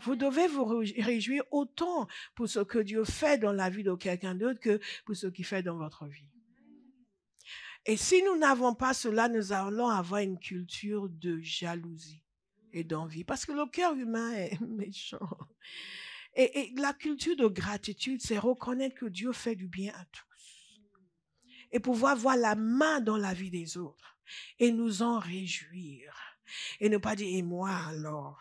vous devez vous réjouir autant pour ce que Dieu fait dans la vie de quelqu'un d'autre que pour ce qu'il fait dans votre vie. Et si nous n'avons pas cela, nous allons avoir une culture de jalousie et d'envie. Parce que le cœur humain est méchant. Et la culture de gratitude, c'est reconnaître que Dieu fait du bien à tous. Et pouvoir voir la main dans la vie des autres. Et nous en réjouir. Et ne pas dire, et moi alors?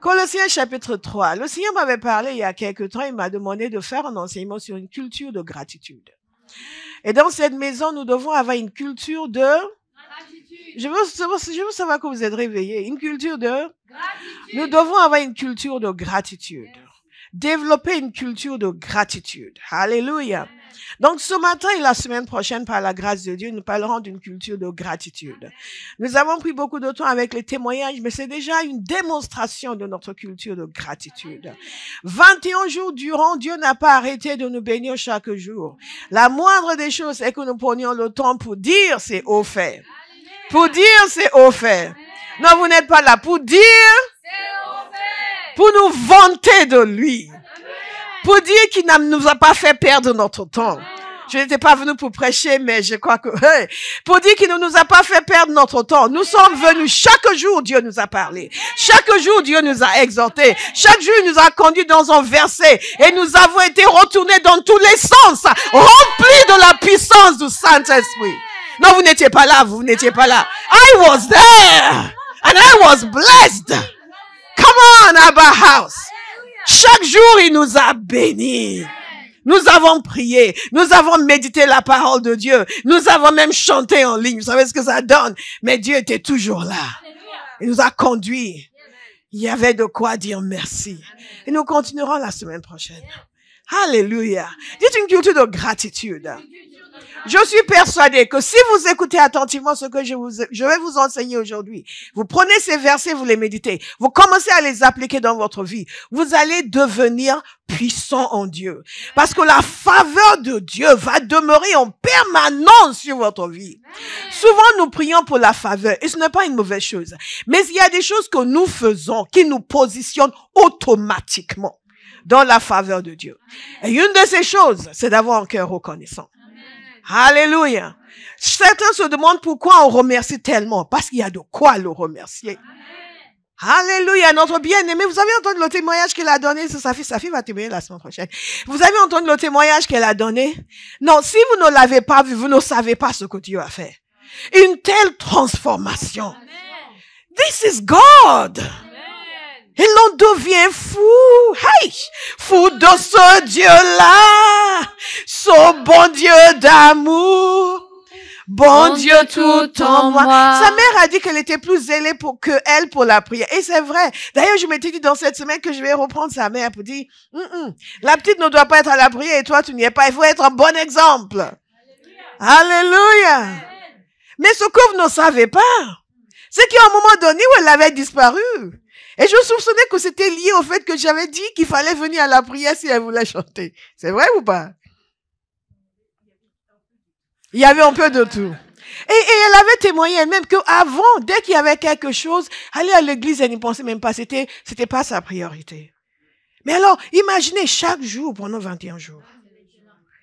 Colossiens chapitre 3. Le Seigneur m'avait parlé il y a quelque temps, il m'a demandé de faire un enseignement sur une culture de gratitude. Et dans cette maison, nous devons avoir une culture de gratitude. Je veux savoir que vous êtes réveillés. Une culture de gratitude. Nous devons avoir une culture de gratitude. Développer une culture de gratitude. Alléluia. Donc, ce matin et la semaine prochaine, par la grâce de Dieu, nous parlerons d'une culture de gratitude. Nous avons pris beaucoup de temps avec les témoignages, mais c'est déjà une démonstration de notre culture de gratitude. 21 jours durant, Dieu n'a pas arrêté de nous bénir chaque jour. La moindre des choses est que nous prenions le temps pour dire c'est au fait. Pour dire c'est au fait. Non, vous n'êtes pas là pour dire pour nous vanter de lui. Pour dire qu'il ne nous a pas fait perdre notre temps. Je n'étais pas venu pour prêcher, mais je crois que... pour dire qu'il ne nous a pas fait perdre notre temps. Nous sommes venus chaque jour, Dieu nous a parlé. Chaque jour, Dieu nous a exhortés. Chaque jour, il nous a conduits dans un verset. Et nous avons été retournés dans tous les sens, remplis de la puissance du Saint-Esprit. Non, vous n'étiez pas là, vous n'étiez pas là. I was there. And I was blessed. Come on, Abba House. Chaque jour, il nous a bénis. Nous avons prié. Nous avons médité la parole de Dieu. Nous avons même chanté en ligne. Vous savez ce que ça donne? Mais Dieu était toujours là. Il nous a conduits. Il y avait de quoi dire merci. Et nous continuerons la semaine prochaine. Alléluia. Dites une culture de gratitude. Je suis persuadée que si vous écoutez attentivement ce que je vais vous enseigner aujourd'hui, vous prenez ces versets, vous les méditez, vous commencez à les appliquer dans votre vie, vous allez devenir puissant en Dieu. Parce que la faveur de Dieu va demeurer en permanence sur votre vie. Souvent, nous prions pour la faveur et ce n'est pas une mauvaise chose. Mais il y a des choses que nous faisons qui nous positionnent automatiquement dans la faveur de Dieu. Et une de ces choses, c'est d'avoir un cœur reconnaissant. Alléluia. Certains se demandent pourquoi on remercie tellement. Parce qu'il y a de quoi le remercier. Alléluia. Notre bien-aimé, vous avez entendu le témoignage qu'elle a donné. Sa fille va témoigner la semaine prochaine. Vous avez entendu le témoignage qu'elle a donné? Non, si vous ne l'avez pas vu, vous ne savez pas ce que Dieu a fait. Une telle transformation. This is God. Et l'on devient fou. Hey! Fou de ce Dieu-là. Ce bon Dieu d'amour. Bon Dieu tout en moi. Sa mère a dit qu'elle était plus zélée que elle pour la prière. Et c'est vrai. D'ailleurs, je m'étais dit dans cette semaine que je vais reprendre sa mère pour dire, la petite ne doit pas être à la prière et toi, tu n'y es pas. Il faut être un bon exemple. Alléluia. Mais ce que vous ne savez pas, c'est qu'à un moment donné où elle avait disparu, et je soupçonnais que c'était lié au fait que j'avais dit qu'il fallait venir à la prière si elle voulait chanter. C'est vrai ou pas? Il y avait un peu de tout. Et elle avait témoigné elle-même qu'avant, dès qu'il y avait quelque chose, aller à l'église, elle n'y pensait même pas. C'était pas sa priorité. Mais alors, imaginez chaque jour pendant 21 jours.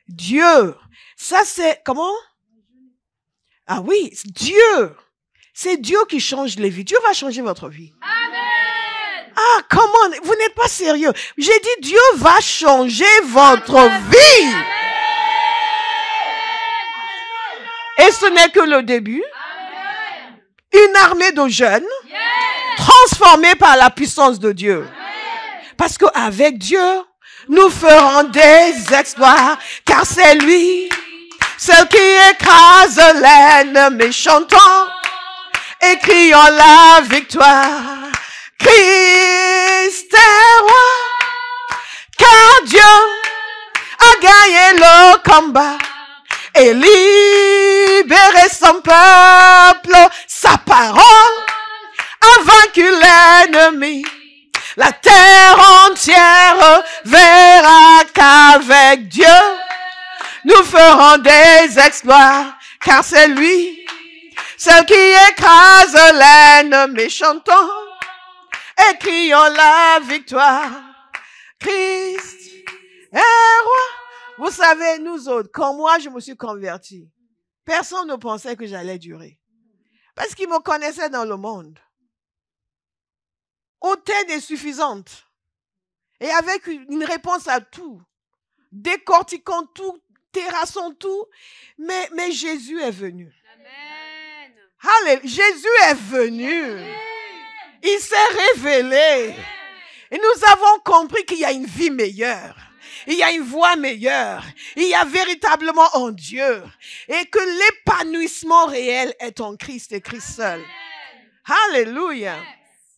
Dieu. Ça c'est, comment? Ah oui, Dieu. C'est Dieu qui change les vies. Dieu va changer votre vie. Amen. Ah, comment? Vous n'êtes pas sérieux. J'ai dit Dieu va changer votre vie. Amen. Et ce n'est que le début. Amen. Une armée de jeunes transformés par la puissance de Dieu. Amen. Parce qu'avec Dieu, nous ferons des exploits, car c'est lui, celle qui écrase l'ennemi, chantons et crions la victoire. Christ est roi, car Dieu a gagné le combat et libéré son peuple. Sa parole avons vaincu l'ennemi. La terre entière verra qu'avec Dieu, nous ferons des exploits, car c'est lui, celle qui écrase l'ennemi. Chantons et crions la victoire. Christ est roi. Vous savez, nous autres, quand moi je me suis converti, personne ne pensait que j'allais durer. Parce qu'ils me connaissaient dans le monde. Hautaine et suffisante. Et avec une réponse à tout. Décortiquant tout, terrassant tout. Mais Jésus est venu. Amen. Alléluia. Jésus est venu. Amen. Il s'est révélé. Amen. Et nous avons compris qu'il y a une vie meilleure. Il y a une voie meilleure. Il y a véritablement en Dieu. Et que l'épanouissement réel est en Christ et Christ seul. Alléluia. Amen.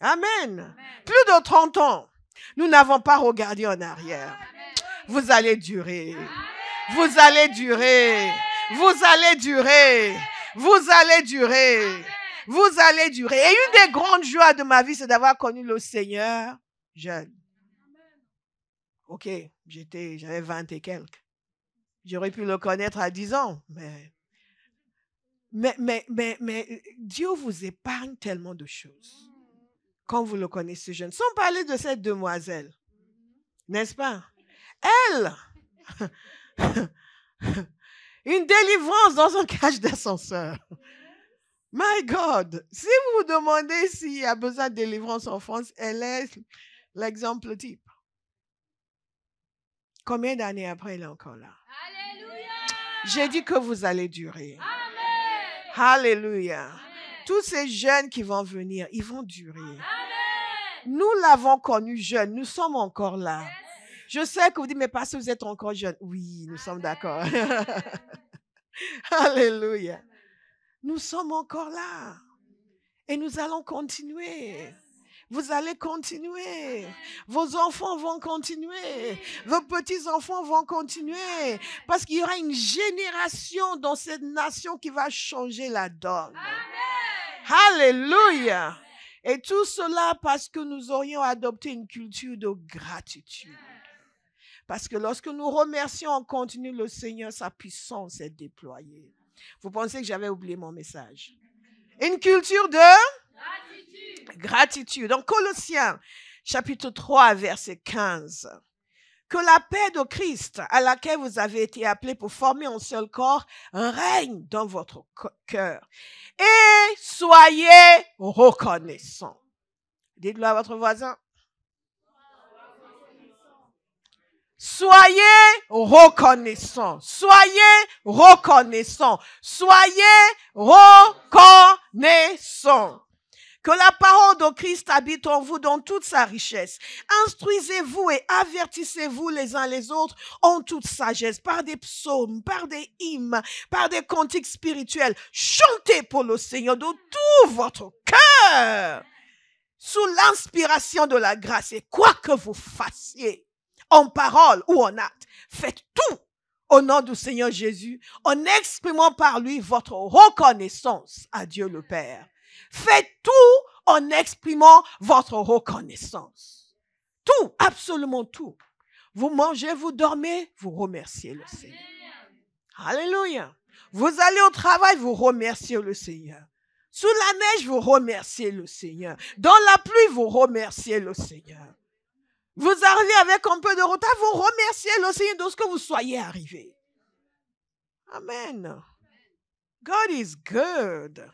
Amen. Plus de 30 ans, nous n'avons pas regardé en arrière. Amen. Vous allez durer. Amen. Vous allez durer. Amen. Vous allez durer. Amen. Vous allez durer. Amen. Vous allez durer. Et une des grandes joies de ma vie, c'est d'avoir connu le Seigneur jeune. Ok, j'avais 20 et quelques. J'aurais pu le connaître à 10 ans, mais Dieu vous épargne tellement de choses quand vous le connaissez jeune. Sans parler de cette demoiselle, n'est-ce pas? Elle, une délivrance dans un cage d'ascenseur. My God, si vous vous demandez s'il y a besoin de délivrance en France, elle est l'exemple type. Combien d'années après, elle est encore là? Alléluia. J'ai dit que vous allez durer. Amen. Alléluia. Amen. Tous ces jeunes qui vont venir, ils vont durer. Amen. Nous l'avons connu jeune, nous sommes encore là. Yes. Je sais que vous dites, mais parce que vous êtes encore jeune. Oui, nous sommes d'accord. Alléluia. Nous sommes encore là. Et nous allons continuer. Vous allez continuer. Vos enfants vont continuer. Vos petits-enfants vont continuer. Parce qu'il y aura une génération dans cette nation qui va changer la donne. Alléluia. Et tout cela parce que nous aurions adopté une culture de gratitude. Parce que lorsque nous remercions en continu le Seigneur, sa puissance est déployée. Vous pensez que j'avais oublié mon message? Une culture de gratitude. Donc, Colossiens, chapitre 3, verset 15. Que la paix de Christ, à laquelle vous avez été appelés pour former un seul corps, règne dans votre cœur. Et soyez reconnaissants. Dites-le à votre voisin. Soyez reconnaissants. Soyez reconnaissants. Soyez reconnaissants. Que la parole de Christ habite en vous dans toute sa richesse. Instruisez-vous et avertissez-vous les uns les autres en toute sagesse, par des psaumes, par des hymnes, par des cantiques spirituels. Chantez pour le Seigneur de tout votre cœur, sous l'inspiration de la grâce. Et quoi que vous fassiez, en parole ou en acte, faites tout au nom du Seigneur Jésus, en exprimant par lui votre reconnaissance à Dieu le Père. Faites tout en exprimant votre reconnaissance. Tout, absolument tout. Vous mangez, vous dormez, vous remerciez le Seigneur. Alléluia. Vous allez au travail, vous remerciez le Seigneur. Sous la neige, vous remerciez le Seigneur. Dans la pluie, vous remerciez le Seigneur. Vous arrivez avec un peu de retard, vous remerciez le Seigneur de ce que vous soyez arrivé. Amen. God is good.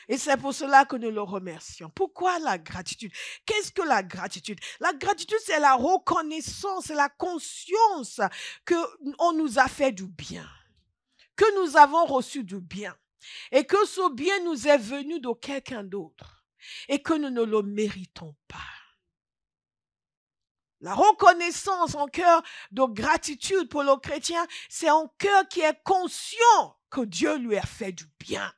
Et c'est pour cela que nous le remercions. Pourquoi la gratitude? Qu'est-ce que la gratitude? La gratitude, c'est la reconnaissance, c'est la conscience qu'on nous a fait du bien, que nous avons reçu du bien, et que ce bien nous est venu de quelqu'un d'autre, et que nous ne le méritons pas. La reconnaissance en cœur de gratitude pour le chrétien, c'est un cœur qui est conscient que Dieu lui a fait du bien.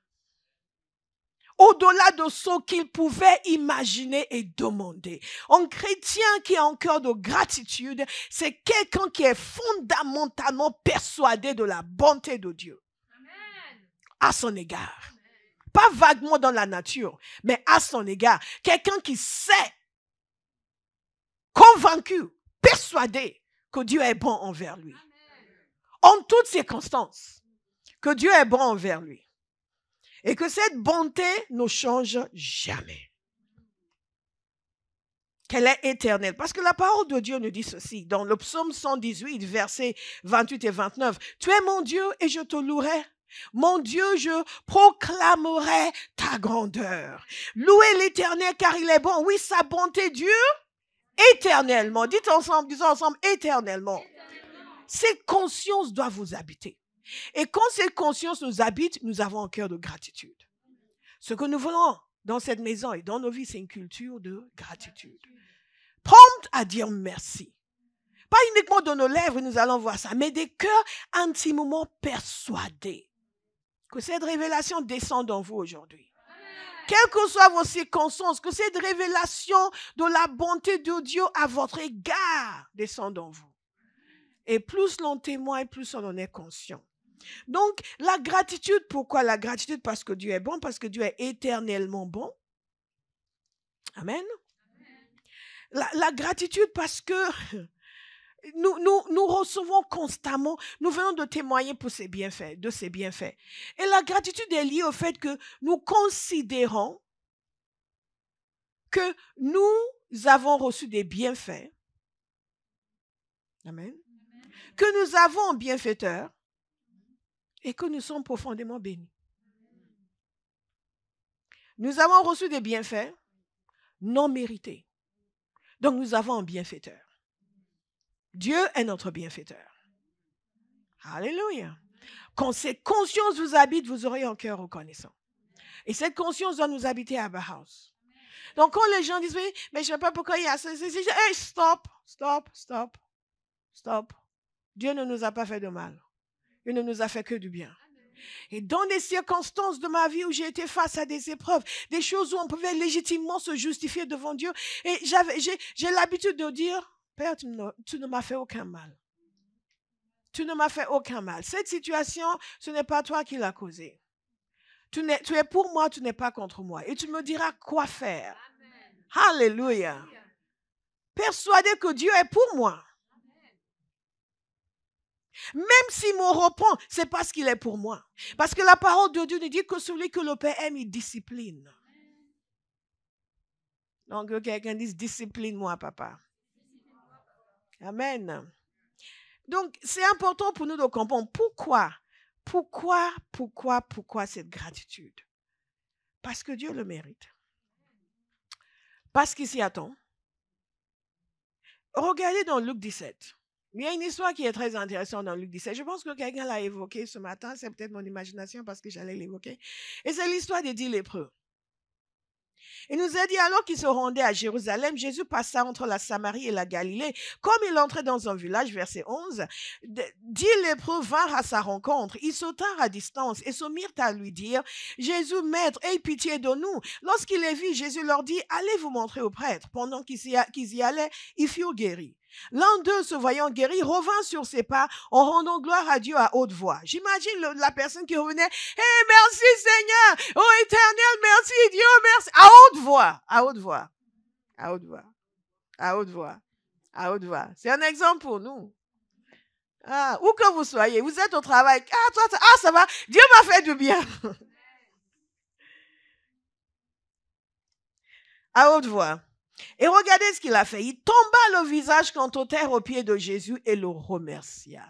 Au-delà de ce qu'il pouvait imaginer et demander. Un chrétien qui a un cœur de gratitude, c'est quelqu'un qui est fondamentalement persuadé de la bonté de Dieu. Amen. À son égard. Pas vaguement dans la nature, mais à son égard. Quelqu'un qui sait, convaincu, persuadé que Dieu est bon envers lui. En toutes circonstances, que Dieu est bon envers lui. Et que cette bonté ne change jamais. Qu'elle est éternelle. Parce que la parole de Dieu nous dit ceci, dans le psaume 118, versets 28 et 29. « Tu es mon Dieu et je te louerai. Mon Dieu, je proclamerai ta grandeur. Louez l'Éternel car il est bon. Oui, sa bonté dure éternellement. » Disons ensemble, éternellement. Cette conscience doit vous habiter. Et quand cette conscience nous habite, nous avons un cœur de gratitude. Ce que nous voulons dans cette maison et dans nos vies, c'est une culture de gratitude. Prompte à dire merci. Pas uniquement de nos lèvres, nous allons voir ça, mais des cœurs intimement persuadés que cette révélation descend dans vous aujourd'hui. Quelles que soient vos circonstances, que cette révélation de la bonté de Dieu à votre égard descend dans vous. Et plus l'on témoigne, plus on en est conscient. Donc, la gratitude, pourquoi la gratitude? Parce que Dieu est bon, parce que Dieu est éternellement bon. Amen. La gratitude parce que nous recevons constamment, nous venons de témoigner pour ses bienfaits, de ses bienfaits. Et la gratitude est liée au fait que nous considérons que nous avons reçu des bienfaits. Amen. Que nous avons un bienfaiteur et que nous sommes profondément bénis. Nous avons reçu des bienfaits non mérités. Donc nous avons un bienfaiteur. Dieu est notre bienfaiteur. Alléluia. Quand cette conscience vous habite, vous aurez un cœur reconnaissant. Et cette conscience doit nous habiter à Abba House. Donc quand les gens disent, oui, mais je ne sais pas pourquoi il y a ça, hey, stop. Dieu ne nous a pas fait de mal. Il ne nous a fait que du bien. Et dans des circonstances de ma vie où j'ai été face à des épreuves, des choses où on pouvait légitimement se justifier devant Dieu, et j'ai l'habitude de dire, Père, tu ne m'as fait aucun mal. Tu ne m'as fait aucun mal. Cette situation, ce n'est pas toi qui l'as causée. Tu es pour moi, tu n'es pas contre moi. Et tu me diras quoi faire. Amen. Alléluia. Persuadé que Dieu est pour moi. Même s'il me reprend, c'est parce qu'il est pour moi. Parce que la parole de Dieu nous dit que celui que le Père aime, il discipline. Donc que quelqu'un dise, discipline-moi, papa. Amen. Donc, c'est important pour nous de comprendre pourquoi cette gratitude. Parce que Dieu le mérite. Parce qu'il s'y attend. Regardez dans Luc 17. Il y a une histoire qui est très intéressante dans Luc 17. Je pense que quelqu'un l'a évoquée ce matin. C'est peut-être mon imagination parce que j'allais l'évoquer. Et c'est l'histoire des 10 lépreux. Il nous a dit, alors qu'il se rendait à Jérusalem, Jésus passa entre la Samarie et la Galilée. Comme il entrait dans un village, verset 11, 10 lépreux vinrent à sa rencontre. Ils sautèrent à distance et se mirent à lui dire, Jésus, maître, aie pitié de nous. Lorsqu'il les vit, Jésus leur dit, allez vous montrer au prêtre. Pendant qu'ils y allaient, ils furent guéris. L'un d'eux, se voyant guéri, revint sur ses pas en rendant gloire à Dieu à haute voix. J'imagine la personne qui revenait, « Hey, merci Seigneur! Oh Éternel, merci Dieu, merci! » À haute voix, à haute voix, à haute voix, à haute voix, à haute voix. C'est un exemple pour nous. Ah, où que vous soyez, vous êtes au travail. Ah, ça va, Dieu m'a fait du bien. À haute voix. Et regardez ce qu'il a fait. Il tomba le visage contre terre aux pieds de Jésus et le remercia.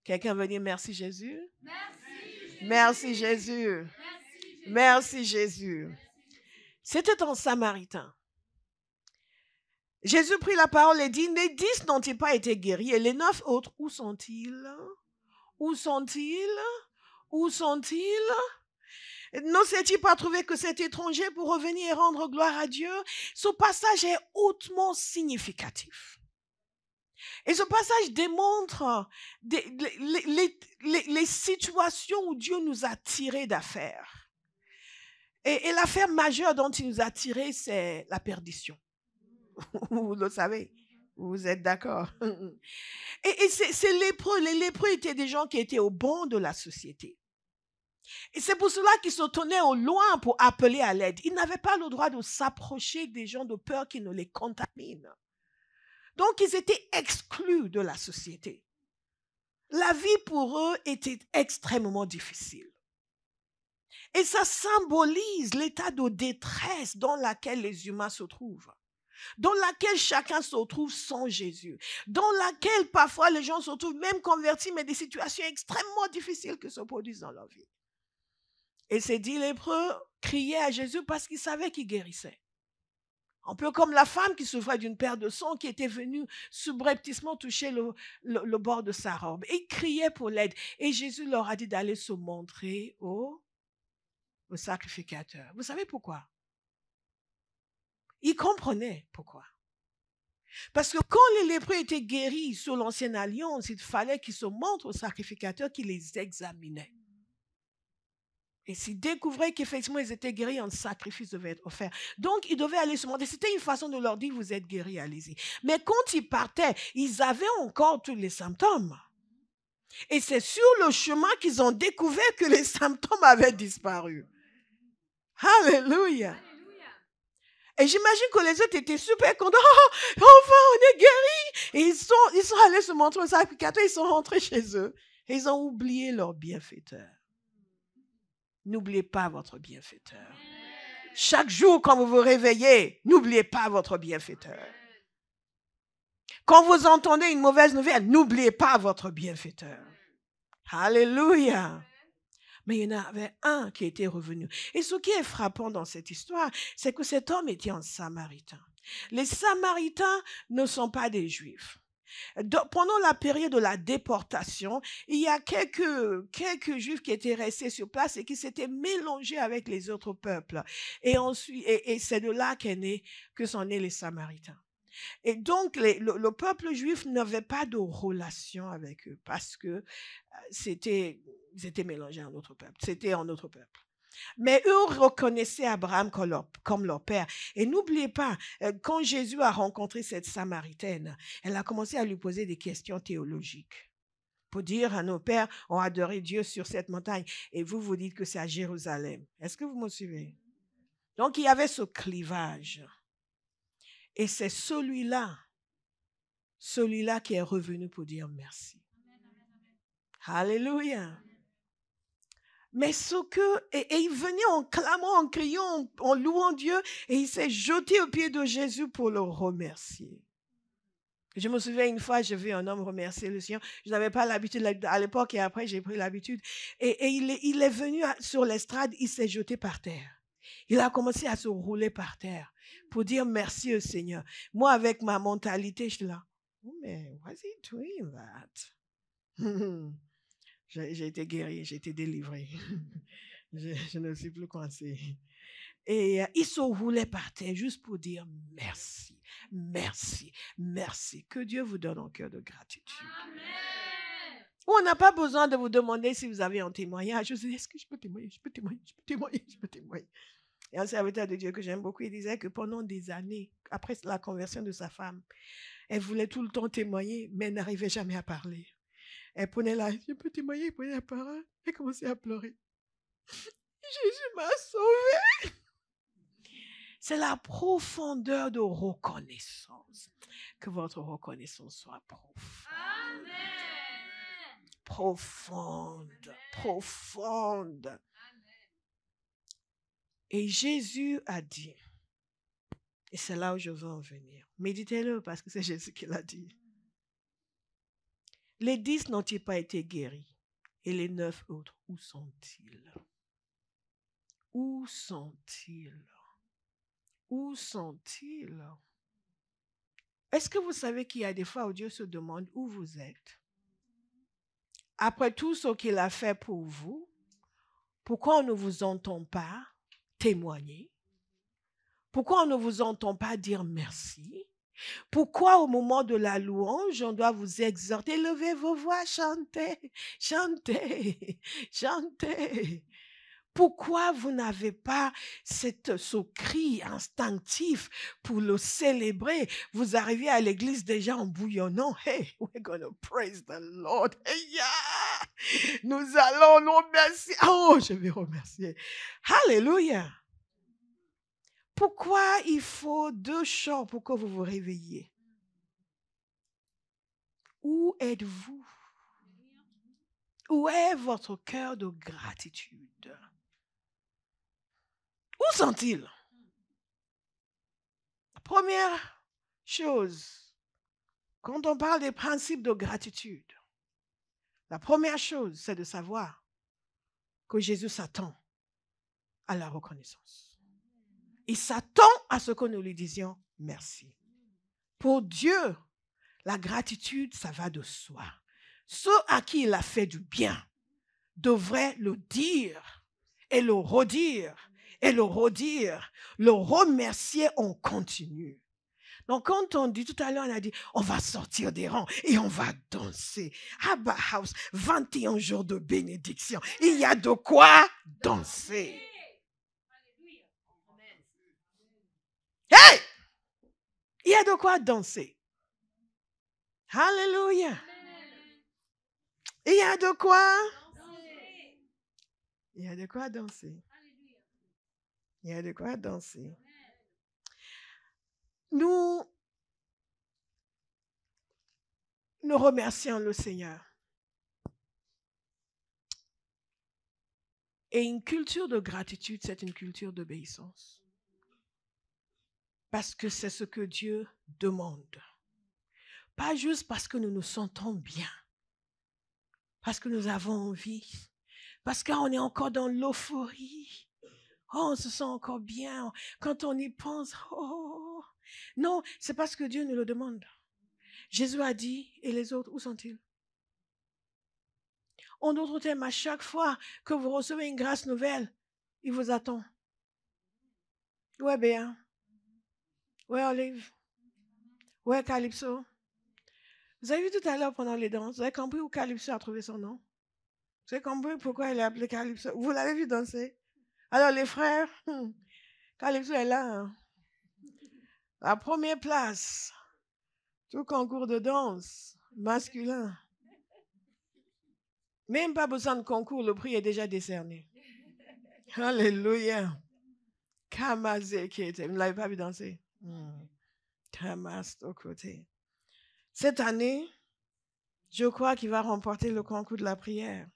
Quelqu'un veut dire merci Jésus? Merci Jésus. Merci Jésus. C'était un Samaritain. Jésus prit la parole et dit, les 10 n'ont-ils pas été guéris? Et les 9 autres, où sont-ils? Où sont-ils? Où sont-ils? Ne s'est-il pas trouvé que cet étranger pour revenir et rendre gloire à Dieu? Ce passage est hautement significatif. Et ce passage démontre les situations où Dieu nous a tirés d'affaires. Et l'affaire majeure dont il nous a tirés, c'est la perdition. Vous le savez, vous êtes d'accord? Et c'est lépreux. Les lépreux étaient des gens qui étaient au banc de la société. Et c'est pour cela qu'ils se tenaient au loin pour appeler à l'aide. Ils n'avaient pas le droit de s'approcher des gens de peur qu'ils ne les contaminent. Donc, ils étaient exclus de la société. La vie pour eux était extrêmement difficile. Et ça symbolise l'état de détresse dans lequel les humains se trouvent, dans laquelle chacun se trouve sans Jésus, dans laquelle parfois les gens se trouvent même convertis, mais des situations extrêmement difficiles qui se produisent dans leur vie. Et ces 10 lépreux criaient à Jésus parce qu'ils savaient qu'il guérissait. Un peu comme la femme qui souffrait d'une perte de sang qui était venue subrepticement toucher le bord de sa robe. Et ils criaient pour l'aide. Et Jésus leur a dit d'aller se montrer au sacrificateur. Vous savez pourquoi? Ils comprenaient pourquoi. Parce que quand les lépreux étaient guéris sous l'ancienne alliance, il fallait qu'ils se montrent au sacrificateur qui les examinait. Et s'ils découvraient qu'effectivement ils étaient guéris, un sacrifice devait être offert. Donc, ils devaient aller se montrer. C'était une façon de leur dire, vous êtes guéris, allez-y. Mais quand ils partaient, ils avaient encore tous les symptômes. Et c'est sur le chemin qu'ils ont découvert que les symptômes avaient disparu. Alléluia. Et j'imagine que les autres étaient super contents. Oh, enfin, on est guéris. Et ils sont allés se montrer au sacrificateur, ils sont rentrés chez eux. Et ils ont oublié leur bienfaiteur. N'oubliez pas votre bienfaiteur. Chaque jour, quand vous vous réveillez, n'oubliez pas votre bienfaiteur. Quand vous entendez une mauvaise nouvelle, n'oubliez pas votre bienfaiteur. Alléluia. Mais il y en avait un qui était revenu. Et ce qui est frappant dans cette histoire, c'est que cet homme était un Samaritain. Les Samaritains ne sont pas des Juifs. Pendant la période de la déportation, il y a quelques Juifs qui étaient restés sur place et qui s'étaient mélangés avec les autres peuples. Et c'est de là que sont nés les Samaritains. Et donc, le peuple juif n'avait pas de relation avec eux parce que ils étaient mélangés à un autre peuple. C'était un autre peuple. Mais eux reconnaissaient Abraham comme leur père. Et n'oubliez pas, quand Jésus a rencontré cette Samaritaine, elle a commencé à lui poser des questions théologiques. Pour dire à nos pères, on adorait Dieu sur cette montagne. Et vous dites que c'est à Jérusalem. Est-ce que vous me suivez? Donc, il y avait ce clivage. Et c'est celui-là qui est revenu pour dire merci. Alléluia. Mais et il venait en clamant, en criant, en louant Dieu, et il s'est jeté aux pieds de Jésus pour le remercier. Je me souviens une fois, j'ai vu un homme remercier le Seigneur. Je n'avais pas l'habitude à l'époque et après j'ai pris l'habitude. Et il est venu sur l'estrade, il s'est jeté par terre. Il a commencé à se rouler par terre pour dire merci au Seigneur. Moi, avec ma mentalité, je suis là. Oh, mais why is he doing that? J'ai été guéri, j'ai été délivré. Je ne suis plus coincé. Et il se roulait par terre juste pour dire merci, merci, merci. Que Dieu vous donne un cœur de gratitude. Amen. On n'a pas besoin de vous demander si vous avez un témoignage. Je vous dis, est-ce que je peux témoigner? Je peux témoigner. Et un serviteur de Dieu que j'aime beaucoup, il disait que pendant des années, après la conversion de sa femme, elle voulait tout le temps témoigner, mais elle n'arrivait jamais à parler. Elle prenait je peux témoigner, elle prenait la parole, elle commençait à pleurer. Jésus m'a sauvée. C'est la profondeur de reconnaissance. Que votre reconnaissance soit profonde. Amen. Profonde. Et Jésus a dit, et c'est là où je veux en venir. Méditez-le parce que c'est Jésus qui l'a dit. Les 10 n'ont-ils pas été guéris? Et les 9 autres, où sont-ils? Où sont-ils? Où sont-ils? Est-ce que vous savez qu'il y a des fois où Dieu se demande où vous êtes? Après tout ce qu'il a fait pour vous, pourquoi on ne vous entend pas témoigner? Pourquoi on ne vous entend pas dire merci? Pourquoi au moment de la louange, on doit vous exhorter, levez vos voix, chantez, chantez, chantez. Pourquoi vous n'avez pas ce cri instinctif pour le célébrer? Vous arrivez à l'église déjà en bouillonnant. Hey, we're going to praise the Lord. Hey, yeah. Nous allons le remercier. Oh, je vais remercier. Alléluia. Pourquoi il faut 2 chants pour que vous vous réveilliez? Où êtes-vous? Où est votre cœur de gratitude? Où sont-ils? Première chose, quand on parle des principes de gratitude, la première chose, c'est de savoir que Jésus s'attend à la reconnaissance. Il s'attend à ce que nous lui disions merci. Pour Dieu, la gratitude, ça va de soi. Ceux à qui il a fait du bien devraient le dire et le redire et le redire, le remercier en continu. Donc, quand on dit, tout à l'heure, on a dit, on va sortir des rangs et on va danser. Abba House, 21 jours de bénédiction. Il y a de quoi danser. Hey! Il y a de quoi danser. Alléluia. Il y a de quoi? Il y a de quoi danser. Il y a de quoi danser. Nous remercions le Seigneur. Et une culture de gratitude, c'est une culture d'obéissance. Parce que c'est ce que Dieu demande. Pas juste parce que nous nous sentons bien. Parce que nous avons envie. Parce qu'on est encore dans l'euphorie. Oh, on se sent encore bien. Quand on y pense, oh. Non, c'est parce que Dieu nous le demande. Jésus a dit, et les autres, où sont-ils? En d'autres termes, à chaque fois que vous recevez une grâce nouvelle, il vous attend. Où est Béa? Où est Olive? Où est Calypso? Vous avez vu tout à l'heure pendant les danses, vous avez compris où Calypso a trouvé son nom? Vous avez compris pourquoi elle est appelée Calypso? Vous l'avez vu danser? Alors les frères, Calypso est là. Hein? La première place, tout concours de danse masculin. Même pas besoin de concours, le prix est déjà décerné. Alléluia. Kamazé qui était, vous ne l'avez pas vu danser? Kamas au côté. Cette année, je crois qu'il va remporter le concours de la prière.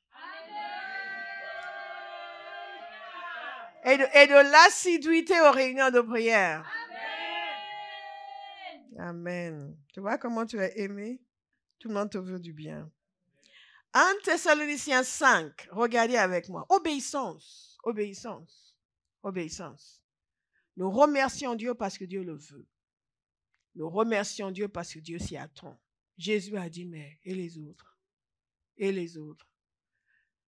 Et de l'assiduité aux réunions de prière. Amen. Tu vois comment tu es aimé? Tout le monde te veut du bien. 1 Thessaloniciens 5, regardez avec moi. Obéissance, obéissance, obéissance. Nous remercions Dieu parce que Dieu le veut. Nous remercions Dieu parce que Dieu s'y attend. Jésus a dit, mais et les autres? Et les autres?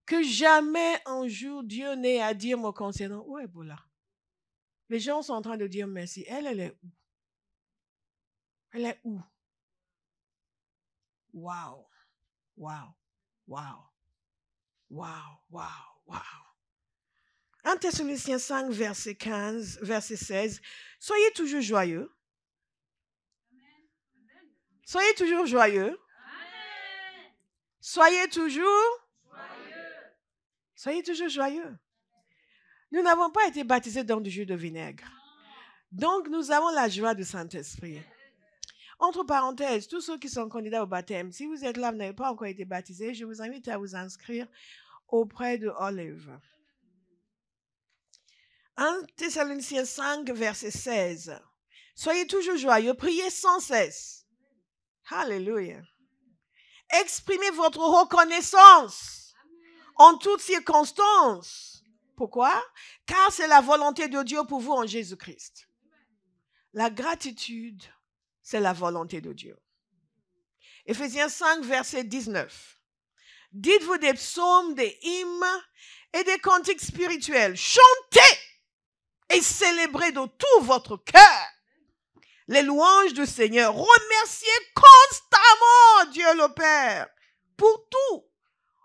Que jamais un jour Dieu n'ait à dire me concernant, où est Bola? Les gens sont en train de dire merci. Elle est où? Elle est où? Wow, wow, wow, wow, wow, wow. 1 Thessaloniciens 5, verset 15, verset 16. Soyez toujours joyeux. Soyez toujours joyeux. Soyez toujours joyeux. Soyez toujours joyeux. Nous n'avons pas été baptisés dans du jus de vinaigre. Donc, nous avons la joie du Saint-Esprit. Entre parenthèses, tous ceux qui sont candidats au baptême, si vous êtes là, vous n'avez pas encore été baptisés, je vous invite à vous inscrire auprès de Olive. 1 Thessaloniciens 5, verset 16. Soyez toujours joyeux, priez sans cesse. Alléluia. Exprimez votre reconnaissance en toutes circonstances. Pourquoi? Car c'est la volonté de Dieu pour vous en Jésus-Christ. La gratitude, c'est la volonté de Dieu. Éphésiens 5, verset 19. Dites-vous des psaumes, des hymnes et des cantiques spirituels. Chantez et célébrez de tout votre cœur les louanges du Seigneur. Remerciez constamment Dieu le Père pour tout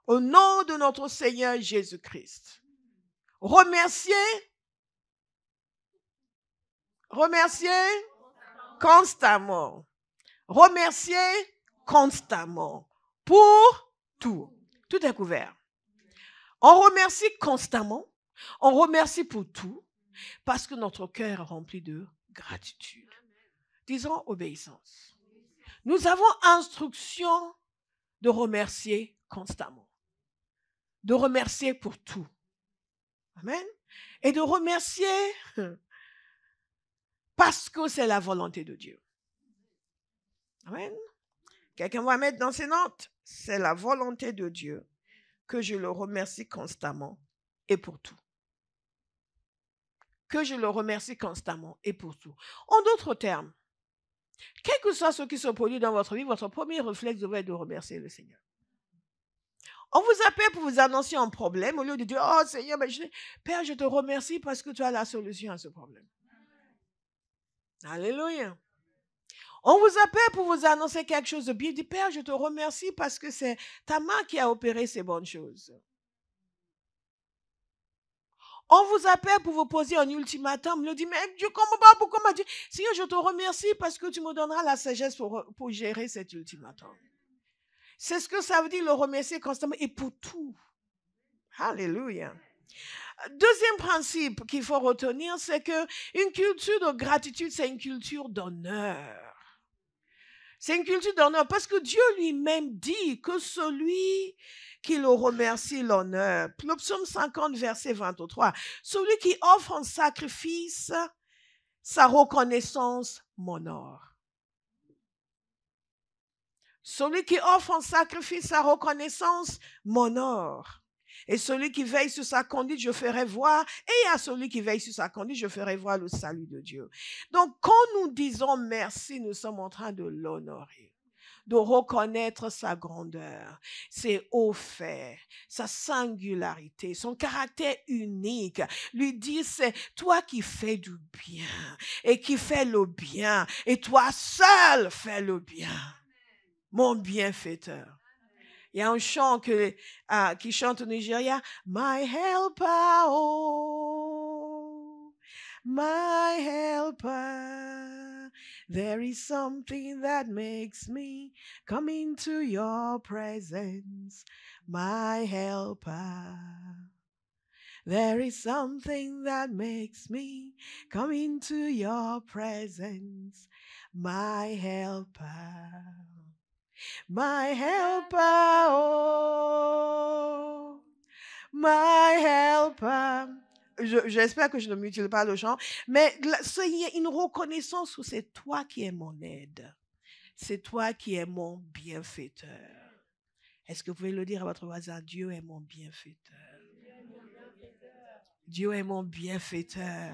au nom de notre Seigneur Jésus-Christ. Remercier constamment. Remercier constamment. Pour tout. Tout est couvert. On remercie constamment. On remercie pour tout. Parce que notre cœur est rempli de gratitude. Disons obéissance. Nous avons instruction de remercier constamment. De remercier pour tout. Amen. Et de remercier parce que c'est la volonté de Dieu. Amen. Quelqu'un va mettre dans ses notes. C'est la volonté de Dieu que je le remercie constamment et pour tout. Que je le remercie constamment et pour tout. En d'autres termes, quel que soit ce qui se produit dans votre vie, votre premier réflexe devrait être de remercier le Seigneur. On vous appelle pour vous annoncer un problème au lieu de dire, oh Seigneur, Père, je te remercie parce que tu as la solution à ce problème. Alléluia. On vous appelle pour vous annoncer quelque chose de bien. Dit, Père, je te remercie parce que c'est ta main qui a opéré ces bonnes choses. On vous appelle pour vous poser un ultimatum. Il dit, mais Dieu, comment pas, pourquoi m'a dit, Seigneur, je te remercie parce que tu me donneras la sagesse pour gérer cet ultimatum. C'est ce que ça veut dire, le remercier constamment et pour tout. Alléluia. Deuxième principe qu'il faut retenir, c'est qu'une culture de gratitude, c'est une culture d'honneur. C'est une culture d'honneur parce que Dieu lui-même dit que celui qui le remercie l'honneur. Le psaume 50, verset 23. Celui qui offre en sacrifice sa reconnaissance m'honore. Celui qui offre en sacrifice sa reconnaissance m'honore. Et celui qui veille sur sa conduite, je ferai voir. Et à celui qui veille sur sa conduite, je ferai voir le salut de Dieu. Donc, quand nous disons merci, nous sommes en train de l'honorer, de reconnaître sa grandeur, ses hauts faits, sa singularité, son caractère unique. Lui dire, c'est toi qui fais du bien et qui fais le bien. Et toi seul fais le bien. Mon bienfaiteur. Il y a un chant qui chante au Nigeria. My helper, oh, my helper. There is something that makes me come into your presence. My helper. There is something that makes me come into your presence. My helper. My helper, oh, my helper. J'espère que je ne mutile pas le chant, mais il y a une reconnaissance où c'est toi qui es mon aide. C'est toi qui es mon bienfaiteur. Est-ce que vous pouvez le dire à votre voisin? Dieu est mon bienfaiteur. Dieu est mon bienfaiteur.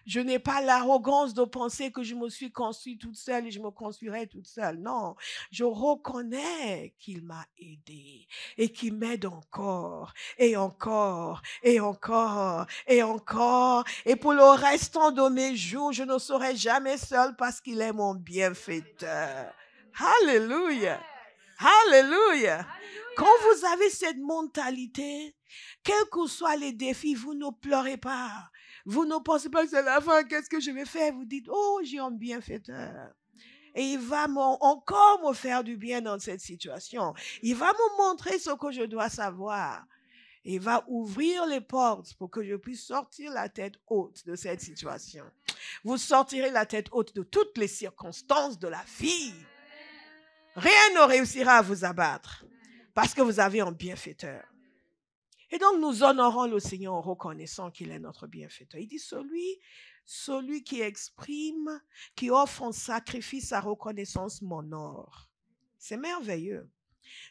Je n'ai pas l'arrogance de penser que je me suis construite toute seule et je me construirai toute seule. Non, je reconnais qu'il m'a aidé et qu'il m'aide encore et encore et encore et encore. Et pour le restant de mes jours, je ne serai jamais seule parce qu'il est mon bienfaiteur. Alléluia. Alléluia. Quand vous avez cette mentalité, quels que soient les défis, vous ne pleurez pas. Vous ne pensez pas que c'est la fin, qu'est-ce que je vais faire? Vous dites, oh, j'ai un bienfaiteur. Et il va encore me faire du bien dans cette situation. Il va me montrer ce que je dois savoir. Il va ouvrir les portes pour que je puisse sortir la tête haute de cette situation. Vous sortirez la tête haute de toutes les circonstances de la vie. Rien ne réussira à vous abattre parce que vous avez un bienfaiteur. Et donc, nous honorons le Seigneur en reconnaissant qu'il est notre bienfaiteur. Il dit, celui qui exprime, qui offre en sacrifice sa reconnaissance m'honore. C'est merveilleux.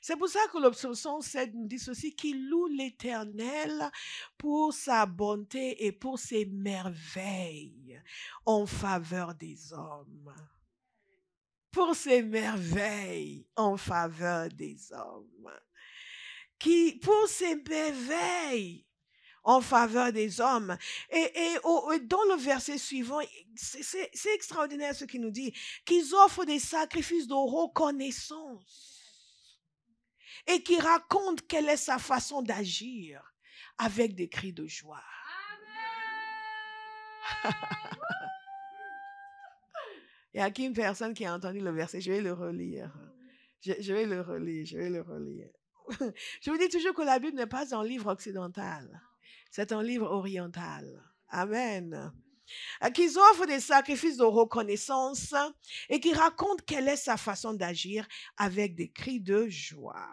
C'est pour ça que le psaume 107 nous dit ceci, qu'il loue l'Éternel pour sa bonté et pour ses merveilles en faveur des hommes. Pour ses merveilles en faveur des hommes. Qui, pour ses merveilles en faveur des hommes. Et dans le verset suivant, c'est extraordinaire ce qu'il nous dit, qu'ils offrent des sacrifices de reconnaissance et qui racontent quelle est sa façon d'agir. avec des cris de joie. Il y a qu'une personne qui a entendu le verset, je vais le relire. Je vais le relire. Je vous dis toujours que la Bible n'est pas un livre occidental. C'est un livre oriental. Amen. Qu'ils offrent des sacrifices de reconnaissance et qui racontent quelle est sa façon d'agir avec des cris de joie.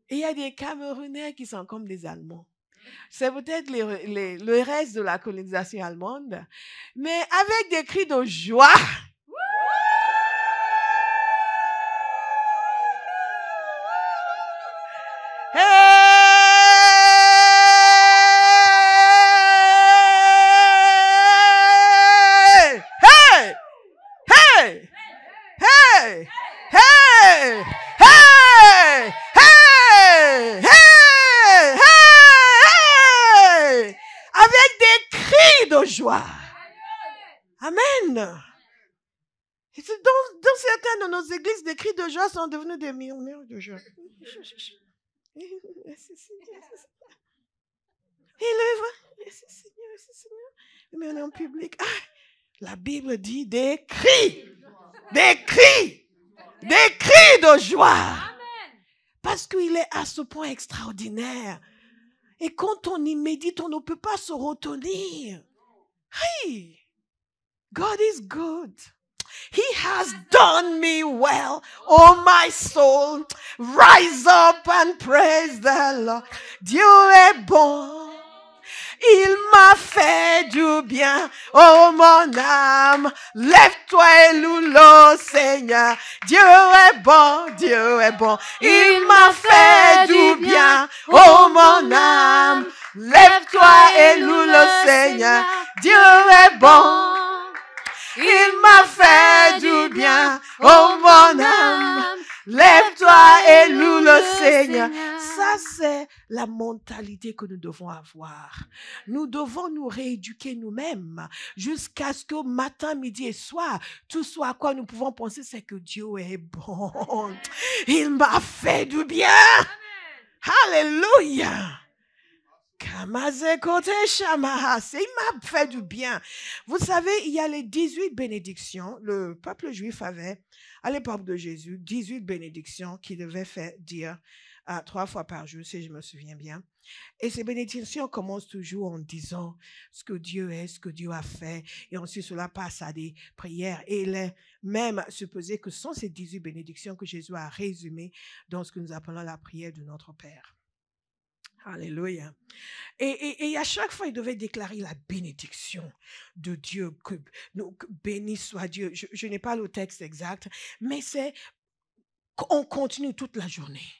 Et il y a des Camerounais qui sont comme des Allemands. C'est peut-être le reste de la colonisation allemande, mais avec des cris de joie. Joie. Amen. Et dans certaines de nos églises, des cris de joie sont devenus des murmures de joie. Mais on est en public. Ah, la Bible dit des cris de joie. Parce qu'il est à ce point extraordinaire. Et quand on y médite, on ne peut pas se retenir. Hey, God is good. He has done me well. Oh my soul, rise up and praise the Lord. Dieu est bon. Il m'a fait du bien. Oh mon âme, lève-toi et loue le Seigneur. Dieu est bon, Dieu est bon. Il m'a fait du bien. Oh mon âme, lève-toi et loue le Seigneur. Dieu est bon. Il m'a fait du bien. Oh mon âme, lève-toi et loue le Seigneur. Ça, c'est la mentalité que nous devons avoir. Nous devons nous rééduquer nous-mêmes jusqu'à ce que matin, midi et soir, tout ce à quoi nous pouvons penser, c'est que Dieu est bon. Il m'a fait du bien. Alléluia. Il m'a fait du bien. Vous savez, il y a les 18 bénédictions. Le peuple juif avait, à l'époque de Jésus, 18 bénédictions qu'il devait faire dire 3 fois par jour, si je me souviens bien. Et ces bénédictions commencent toujours en disant ce que Dieu est, ce que Dieu a fait. Et ensuite, cela passe à des prières. Et il est même supposé que ce sont ces 18 bénédictions que Jésus a résumées dans ce que nous appelons la prière de notre Père. Alléluia. Et à chaque fois, il devait déclarer la bénédiction de Dieu. Que béni soit Dieu. Je n'ai pas le texte exact, mais c'est qu'on continue toute la journée.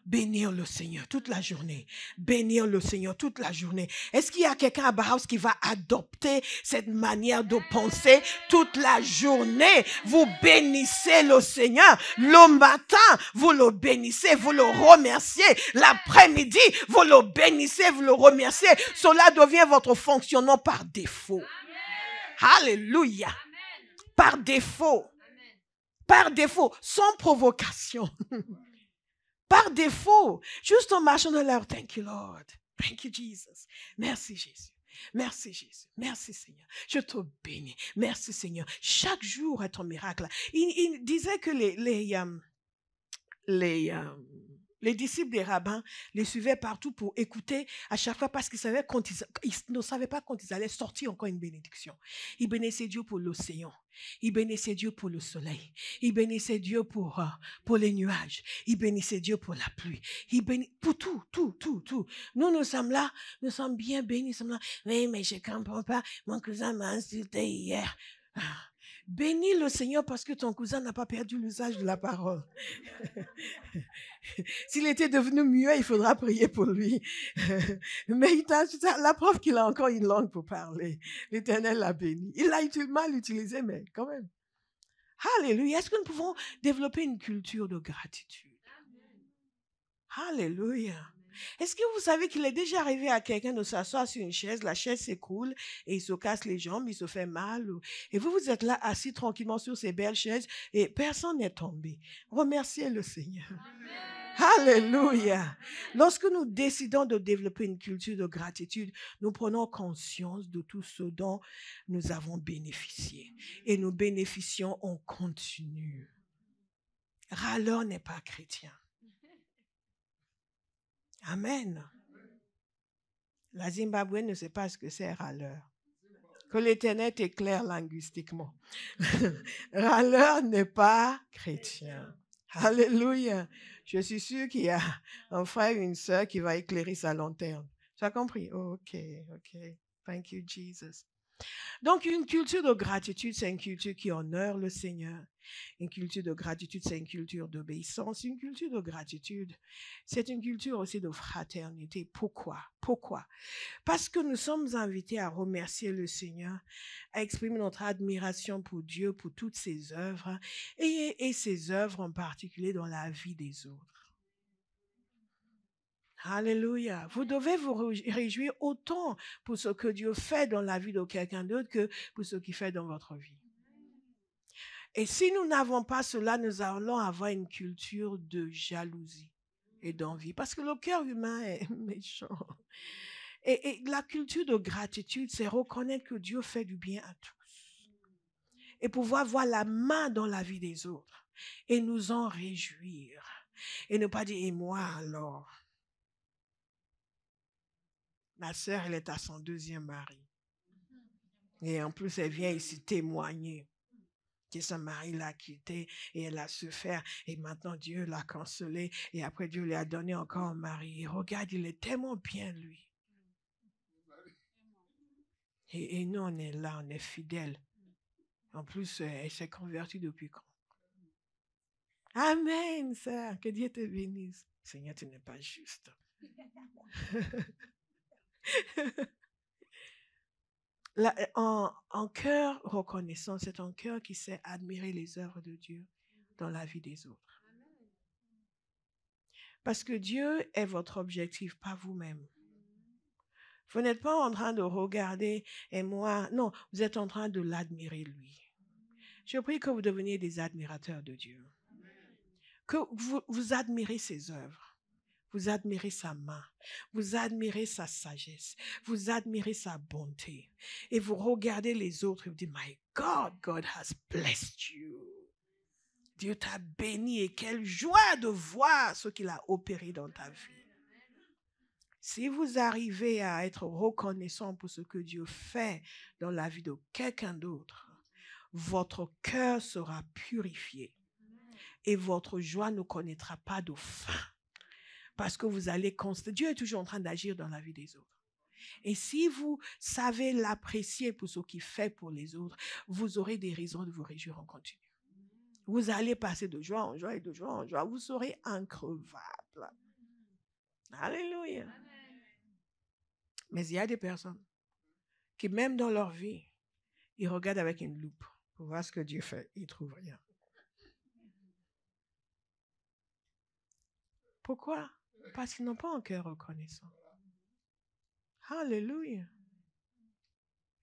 Bénir le Seigneur toute la journée. Bénir le Seigneur toute la journée. Est-ce qu'il y a quelqu'un à Bauhaus qui va adopter cette manière de penser toute la journée? Vous bénissez le Seigneur. Le matin, vous le bénissez, vous le remerciez. L'après-midi, vous le bénissez, vous le remerciez. Cela devient votre fonctionnement par défaut. Amen. Alléluia. Amen. Par défaut. Amen. Par défaut, sans provocation. Par défaut, juste en marchant dans l'air. Thank you, Lord. Thank you, Jesus. Merci, Jésus. Merci, Jésus. Merci, Seigneur. Je te bénis. Merci, Seigneur. Chaque jour est un miracle. Il disait que les disciples des rabbins les suivaient partout pour écouter à chaque fois parce qu'ils ne savaient pas quand ils allaient sortir encore une bénédiction. Ils bénissaient Dieu pour l'océan. Ils bénissaient Dieu pour le soleil. Ils bénissaient Dieu pour les nuages. Ils bénissaient Dieu pour la pluie. Pour tout. Nous sommes là. Nous sommes bien bénis. Nous sommes là. Oui, mais je ne comprends pas. Mon cousin m'a insulté hier. Bénis le Seigneur parce que ton cousin n'a pas perdu l'usage de la parole. S'il était devenu muet, il faudra prier pour lui. Mais la preuve qu'il a encore une langue pour parler. L'Éternel l'a béni. Il l'a mal utilisé, mais quand même. Alléluia. Est-ce que nous pouvons développer une culture de gratitude? Alléluia. Est-ce que vous savez qu'il est déjà arrivé à quelqu'un de s'asseoir sur une chaise, la chaise s'écroule et il se casse les jambes, il se fait mal. Et vous êtes là assis tranquillement sur ces belles chaises et personne n'est tombé. Remerciez le Seigneur. Alléluia. Lorsque nous décidons de développer une culture de gratitude, nous prenons conscience de tout ce dont nous avons bénéficié. Et nous bénéficions en continu. Râleur n'est pas chrétien. Amen. La Zimbabwe ne sait pas ce que c'est râleur. Que l'Éternel t'éclaire linguistiquement. Râleur n'est pas chrétien. Alléluia. Je suis sûre qu'il y a un frère ou une sœur qui va éclairer sa lanterne. Tu as compris? OK. Thank you, Jesus. Donc, une culture de gratitude, c'est une culture qui honore le Seigneur. Une culture de gratitude, c'est une culture d'obéissance. Une culture de gratitude, c'est une culture aussi de fraternité. Pourquoi? Parce que nous sommes invités à remercier le Seigneur, à exprimer notre admiration pour Dieu, pour toutes ses œuvres, et ses œuvres en particulier dans la vie des autres. Alléluia. Vous devez vous réjouir autant pour ce que Dieu fait dans la vie de quelqu'un d'autre que pour ce qu'il fait dans votre vie. Et si nous n'avons pas cela, nous allons avoir une culture de jalousie et d'envie. Parce que le cœur humain est méchant. Et la culture de gratitude, c'est reconnaître que Dieu fait du bien à tous. Et pouvoir voir la main dans la vie des autres. Et nous en réjouir. Et ne pas dire, et moi alors? Ma sœur, elle est à son 2e mari. Et en plus, elle vient ici témoigner que son mari l'a quittée et elle a souffert. Et maintenant, Dieu l'a consolée. Et après, Dieu lui a donné encore un mari. Et regarde, il est tellement bien, lui. Et nous, on est là, on est fidèles. En plus, elle s'est convertie depuis quand? Amen, sœur. Que Dieu te bénisse. Seigneur, tu n'es pas juste. Un cœur reconnaissant, c'est un cœur qui sait admirer les œuvres de Dieu dans la vie des autres. Parce que Dieu est votre objectif, pas vous-même. Vous n'êtes pas en train de regarder et moi, non, vous êtes en train de l'admirer lui. Je prie que vous deveniez des admirateurs de Dieu. Que vous admirez ses œuvres. Vous admirez sa main, vous admirez sa sagesse, vous admirez sa bonté. Et vous regardez les autres et vous dites, my God, God has blessed you. Dieu t'a béni et quelle joie de voir ce qu'il a opéré dans ta vie. Si vous arrivez à être reconnaissant pour ce que Dieu fait dans la vie de quelqu'un d'autre, votre cœur sera purifié et votre joie ne connaîtra pas de fin. Parce que vous allez constater, Dieu est toujours en train d'agir dans la vie des autres. Et si vous savez l'apprécier pour ce qu'il fait pour les autres, vous aurez des raisons de vous réjouir en continu. Vous allez passer de joie en joie et de joie en joie. Vous serez increvable. Alléluia. Mais il y a des personnes qui, même dans leur vie, ils regardent avec une loupe pour voir ce que Dieu fait. Ils ne trouvent rien. Pourquoi? Parce qu'ils n'ont pas un cœur reconnaissant. Alléluia.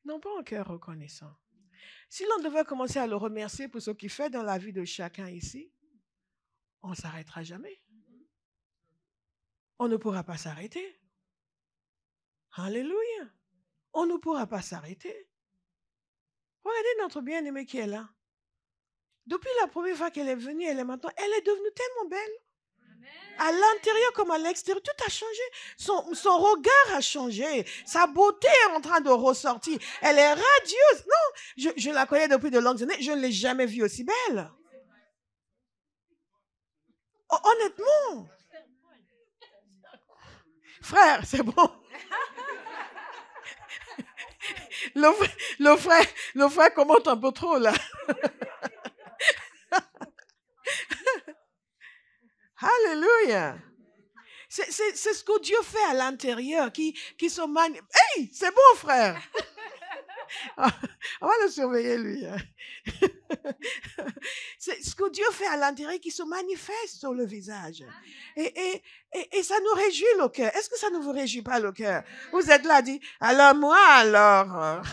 Ils n'ont pas un cœur reconnaissant. Si l'on devait commencer à le remercier pour ce qu'il fait dans la vie de chacun ici, on ne s'arrêtera jamais. On ne pourra pas s'arrêter. Alléluia. On ne pourra pas s'arrêter. Regardez notre bien-aimée qui est là. Depuis la première fois qu'elle est venue, elle est devenue tellement belle. À l'intérieur comme à l'extérieur, tout a changé. Son regard a changé. Sa beauté est en train de ressortir. Elle est radieuse. Non, je la connais depuis de longues années. Je ne l'ai jamais vue aussi belle. Honnêtement. Frère, c'est bon. Le frère commente un peu trop là. Alléluia. C'est ce que Dieu fait à l'intérieur qui se manifeste. Hey, c'est bon frère. On va le surveiller lui. C'est ce que Dieu fait à l'intérieur qui se manifeste sur le visage. Et ça nous réjouit le cœur. Est-ce que ça ne vous réjouit pas le cœur? Vous êtes là, dit, alors moi, alors.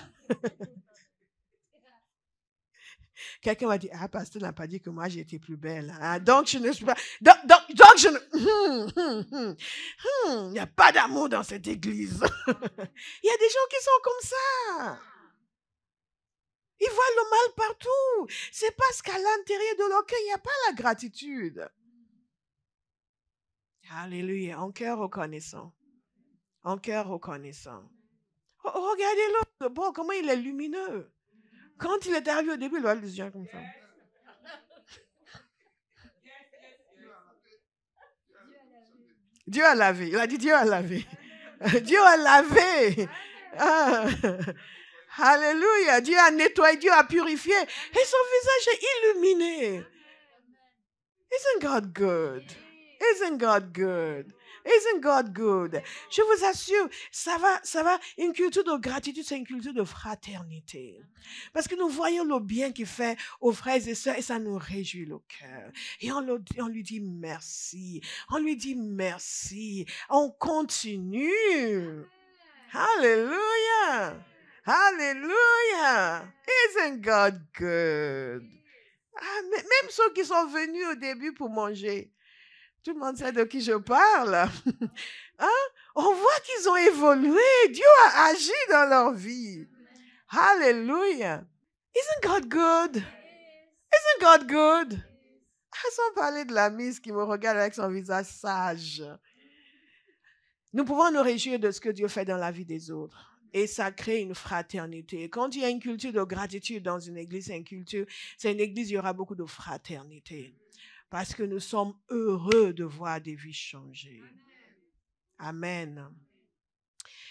Quelqu'un m'a dit, ah, pasteur n'a pas dit que moi j'étais plus belle. Ah, donc je ne suis pas, donc je ne, il n'y a pas d'amour dans cette église. Il y a des gens qui sont comme ça. Ils voient le mal partout. C'est parce qu'à l'intérieur de leur cœur, il n'y a pas la gratitude. Alléluia. En cœur reconnaissant. En cœur reconnaissant. Regardez l'autre. Bon, comment il est lumineux. Quand il est arrivé au début, il a les yeux comme ça. Dieu a lavé. Il a dit Dieu a lavé. Dieu a lavé. Ah. Alléluia. Dieu a nettoyé, Dieu a purifié. Et son visage est illuminé. Isn't God good? Isn't God good? Isn't God good? Je vous assure, ça va. Une culture de gratitude, c'est une culture de fraternité. Parce que nous voyons le bien qu'il fait aux frères et sœurs et ça nous réjouit le cœur. Et on lui dit merci. On lui dit merci. On continue. Alléluia. Hallelujah. Isn't God good? Ah, même ceux qui sont venus au début pour manger. Tout le monde sait de qui je parle. Hein? On voit qu'ils ont évolué. Dieu a agi dans leur vie. Hallelujah. Isn't God good? Isn't God good? Ah, sans parler de la mise qui me regarde avec son visage sage. Nous pouvons nous réjouir de ce que Dieu fait dans la vie des autres. Et ça crée une fraternité. Quand il y a une culture de gratitude dans une église, c'est une église, il y aura beaucoup de fraternité. Parce que nous sommes heureux de voir des vies changer. Amen.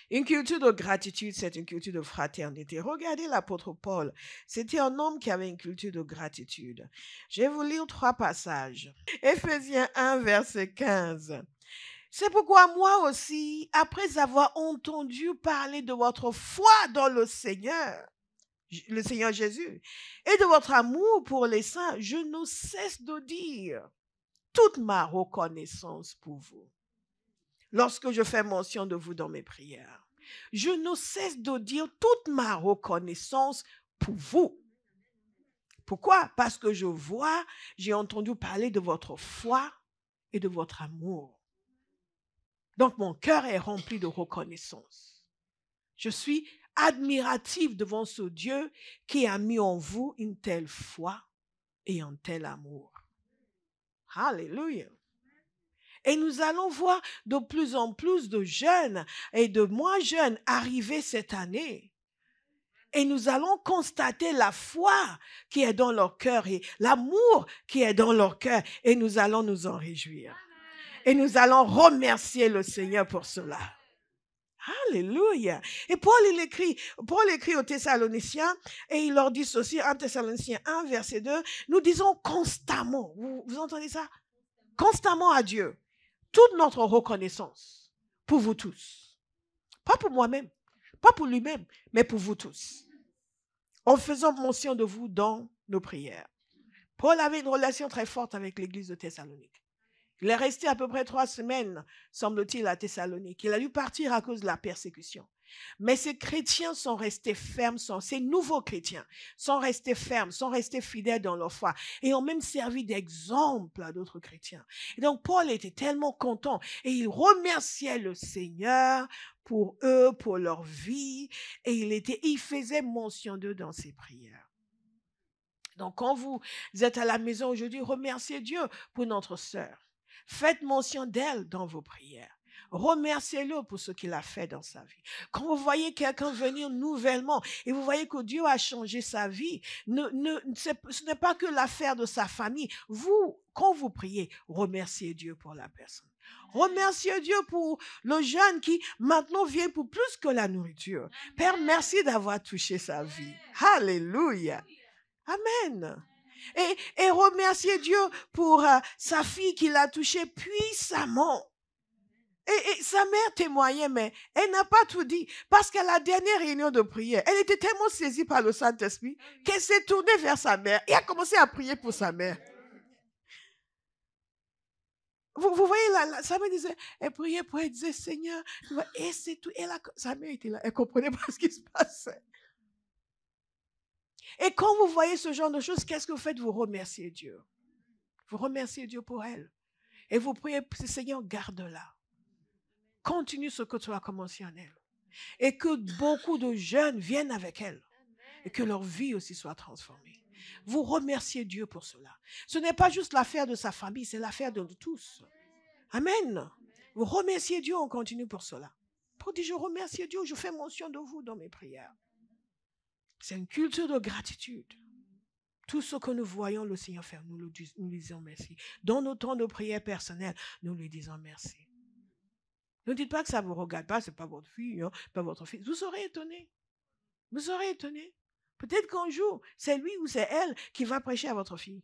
Une culture de gratitude, c'est une culture de fraternité. Regardez l'apôtre Paul. C'était un homme qui avait une culture de gratitude. Je vais vous lire 3 passages. Éphésiens 1, verset 15. C'est pourquoi moi aussi, après avoir entendu parler de votre foi dans le Seigneur Jésus, et de votre amour pour les saints, je ne cesse de dire toute ma reconnaissance pour vous. Lorsque je fais mention de vous dans mes prières, je ne cesse de dire toute ma reconnaissance pour vous. Pourquoi? Parce que j'ai entendu parler de votre foi et de votre amour. Donc, mon cœur est rempli de reconnaissance. Je suis admiratif devant ce Dieu qui a mis en vous une telle foi et un tel amour. Alléluia. Et nous allons voir de plus en plus de jeunes et de moins jeunes arriver cette année. Et nous allons constater la foi qui est dans leur cœur et l'amour qui est dans leur cœur. Et nous allons nous en réjouir. Et nous allons remercier le Seigneur pour cela. Alléluia. Et Paul écrit aux Thessaloniciens et il leur dit ceci, 1 Thessaloniciens 1, verset 2, nous disons constamment, vous entendez ça? Constamment à Dieu, toute notre reconnaissance pour vous tous. Pas pour moi-même, pas pour lui-même, mais pour vous tous. En faisant mention de vous dans nos prières. Paul avait une relation très forte avec l'église de Thessalonique. Il est resté à peu près 3 semaines, semble-t-il, à Thessalonique. Il a dû partir à cause de la persécution. Mais ces chrétiens sont restés fermes, ces nouveaux chrétiens sont restés fermes, sont restés fidèles dans leur foi et ont même servi d'exemple à d'autres chrétiens. Et donc, Paul était tellement content et il remerciait le Seigneur pour eux, pour leur vie et il faisait mention d'eux dans ses prières. Donc, quand vous êtes à la maison aujourd'hui, remerciez Dieu pour notre sœur. Faites mention d'elle dans vos prières. Remerciez-le pour ce qu'il a fait dans sa vie. Quand vous voyez quelqu'un venir nouvellement et vous voyez que Dieu a changé sa vie, ce n'est pas que l'affaire de sa famille. Quand vous priez, remerciez Dieu pour la personne. Remerciez Dieu pour le jeune qui maintenant vient pour plus que la nourriture. Père, merci d'avoir touché sa vie. Alléluia. Amen. Et remercier Dieu pour sa fille qui l'a touchée puissamment. Et sa mère témoignait, mais elle n'a pas tout dit. Parce qu'à la dernière réunion de prière, elle était tellement saisie par le Saint-Esprit qu'elle s'est tournée vers sa mère et a commencé à prier pour sa mère. Vous voyez, sa mère disait, elle priait pour elle, disait, Seigneur, et c'est tout. Sa mère était là, elle ne comprenait pas ce qui se passait. Et quand vous voyez ce genre de choses, qu'est-ce que vous faites? Vous remerciez Dieu. Vous remerciez Dieu pour elle. Et vous priez, Seigneur, garde-la. Continue ce que tu as commencé en elle. Et que beaucoup de jeunes viennent avec elle. Et que leur vie aussi soit transformée. Vous remerciez Dieu pour cela. Ce n'est pas juste l'affaire de sa famille, c'est l'affaire de tous. Amen. Vous remerciez Dieu, on continue pour cela. Pour dire, je remercie Dieu, je fais mention de vous dans mes prières. C'est une culture de gratitude. Tout ce que nous voyons le Seigneur faire, nous lui disons merci. Dans nos temps de prière personnelle, nous lui disons merci. Ne dites pas que ça ne vous regarde pas, ce n'est pas votre fille, hein, pas votre fils. Vous serez étonné. Vous serez étonné. Peut-être qu'un jour, c'est lui ou c'est elle qui va prêcher à votre fille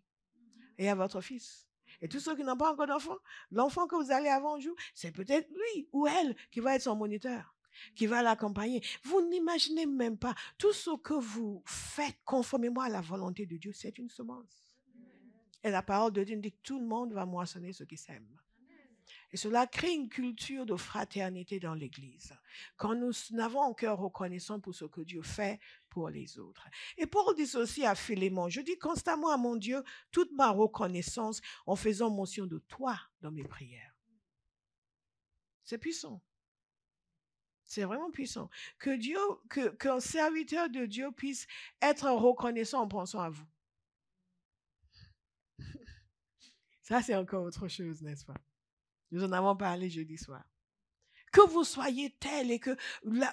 et à votre fils. Et tous ceux qui n'ont pas encore d'enfant, l'enfant que vous allez avoir un jour, c'est peut-être lui ou elle qui va être son moniteur, qui va l'accompagner. Vous n'imaginez même pas, tout ce que vous faites conformément à la volonté de Dieu, c'est une semence. Et la parole de Dieu dit que tout le monde va moissonner ce qui sème. Et cela crée une culture de fraternité dans l'Église. Quand nous n'avons un cœur reconnaissant pour ce que Dieu fait pour les autres. Et Paul dit aussi à Philémon, je dis constamment à mon Dieu toute ma reconnaissance en faisant mention de toi dans mes prières. C'est puissant. C'est vraiment puissant. Qu'un serviteur de Dieu puisse être reconnaissant en pensant à vous. Ça, c'est encore autre chose, n'est-ce pas? Nous en avons parlé jeudi soir. Que vous soyez tel et que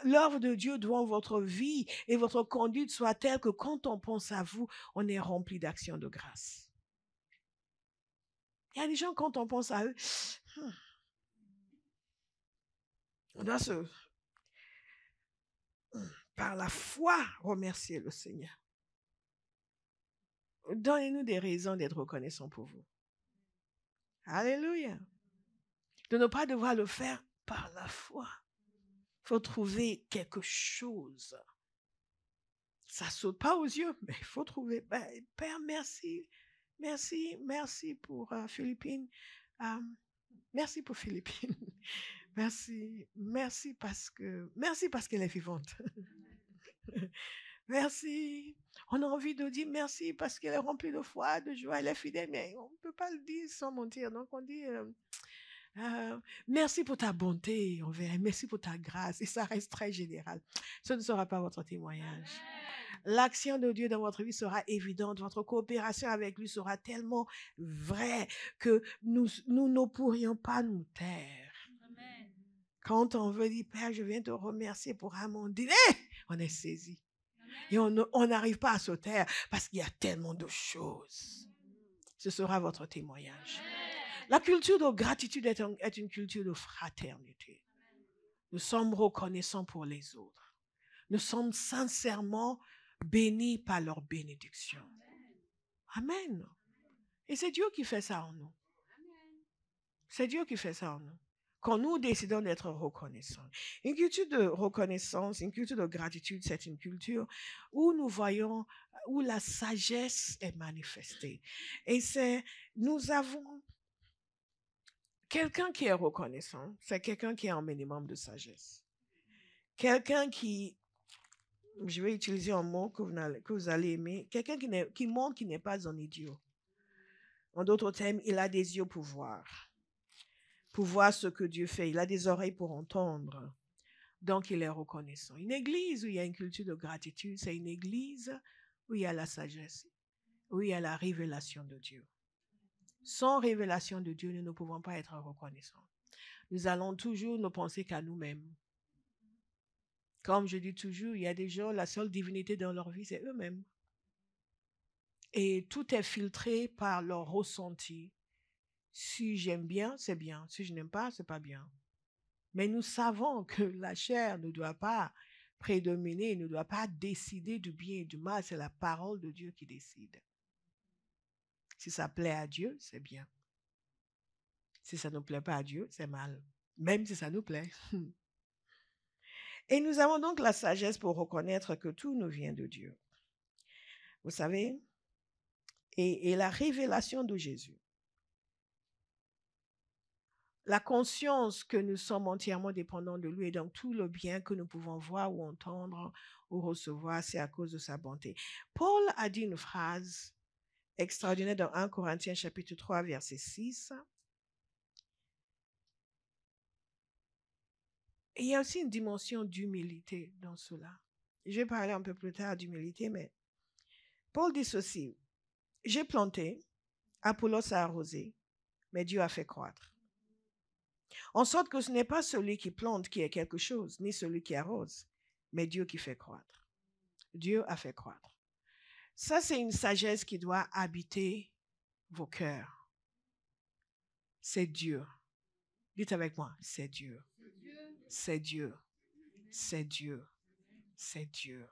l'œuvre de Dieu devant votre vie et votre conduite soit telle que quand on pense à vous, on est rempli d'actions de grâce. Il y a des gens, quand on pense à eux, on doit par la foi, remercier le Seigneur. Donnez-nous des raisons d'être reconnaissants pour vous. Alléluia. De ne pas devoir le faire par la foi. Il faut trouver quelque chose. Ça ne saute pas aux yeux, mais il faut trouver. Père, merci. Merci pour Philippine. Merci pour Philippine. Merci parce qu'elle est vivante. Merci. On a envie de dire merci parce qu'elle est remplie de foi, de joie, elle est fidèle, mais on ne peut pas le dire sans mentir. Donc on dit merci pour ta bonté envers elle, merci pour ta grâce. Et ça reste très général. Ce ne sera pas votre témoignage. L'action de Dieu dans votre vie sera évidente. Votre coopération avec lui sera tellement vraie que nous ne pourrions pas nous taire. Amen. Quand on veut dire, Père, je viens te remercier pour mon dîner, on est saisi. Et on n'arrive pas à se taire parce qu'il y a tellement de choses. Ce sera votre témoignage. La culture de gratitude est une culture de fraternité. Nous sommes reconnaissants pour les autres. Nous sommes sincèrement bénis par leur bénédiction. Amen. Et c'est Dieu qui fait ça en nous. C'est Dieu qui fait ça en nous. Quand nous décidons d'être reconnaissants. Une culture de reconnaissance, une culture de gratitude, c'est une culture où nous voyons, où la sagesse est manifestée. Et nous avons quelqu'un qui est reconnaissant, c'est quelqu'un qui a un minimum de sagesse. Quelqu'un qui, je vais utiliser un mot que vous allez aimer, quelqu'un qui montre qu'il n'est pas un idiot. En d'autres termes, il a des yeux pour voir ce que Dieu fait. Il a des oreilles pour entendre. Donc, il est reconnaissant. Une église où il y a une culture de gratitude, c'est une église où il y a la sagesse, où il y a la révélation de Dieu. Sans révélation de Dieu, nous ne pouvons pas être reconnaissants. Nous allons toujours ne penser qu'à nous-mêmes. Comme je dis toujours, il y a des gens, la seule divinité dans leur vie, c'est eux-mêmes. Et tout est filtré par leur ressenti. Si j'aime bien, c'est bien. Si je n'aime pas, c'est pas bien. Mais nous savons que la chair ne doit pas prédominer, ne doit pas décider du bien et du mal. C'est la parole de Dieu qui décide. Si ça plaît à Dieu, c'est bien. Si ça ne plaît pas à Dieu, c'est mal. même si ça nous plaît. Et nous avons donc la sagesse pour reconnaître que tout nous vient de Dieu. Vous savez, et la révélation de Jésus. La conscience que nous sommes entièrement dépendants de lui et donc tout le bien que nous pouvons voir ou entendre ou recevoir, c'est à cause de sa bonté. Paul a dit une phrase extraordinaire dans 1 Corinthiens chapitre 3, verset 6. Et il y a aussi une dimension d'humilité dans cela. Je vais parler un peu plus tard d'humilité, mais Paul dit ceci. J'ai planté, Apollos a arrosé, mais Dieu a fait croître. En sorte que ce n'est pas celui qui plante qui est quelque chose, ni celui qui arrose, mais Dieu qui fait croître. Dieu a fait croître. Ça, c'est une sagesse qui doit habiter vos cœurs. C'est Dieu. Dites avec moi, c'est Dieu. C'est Dieu. C'est Dieu. C'est Dieu.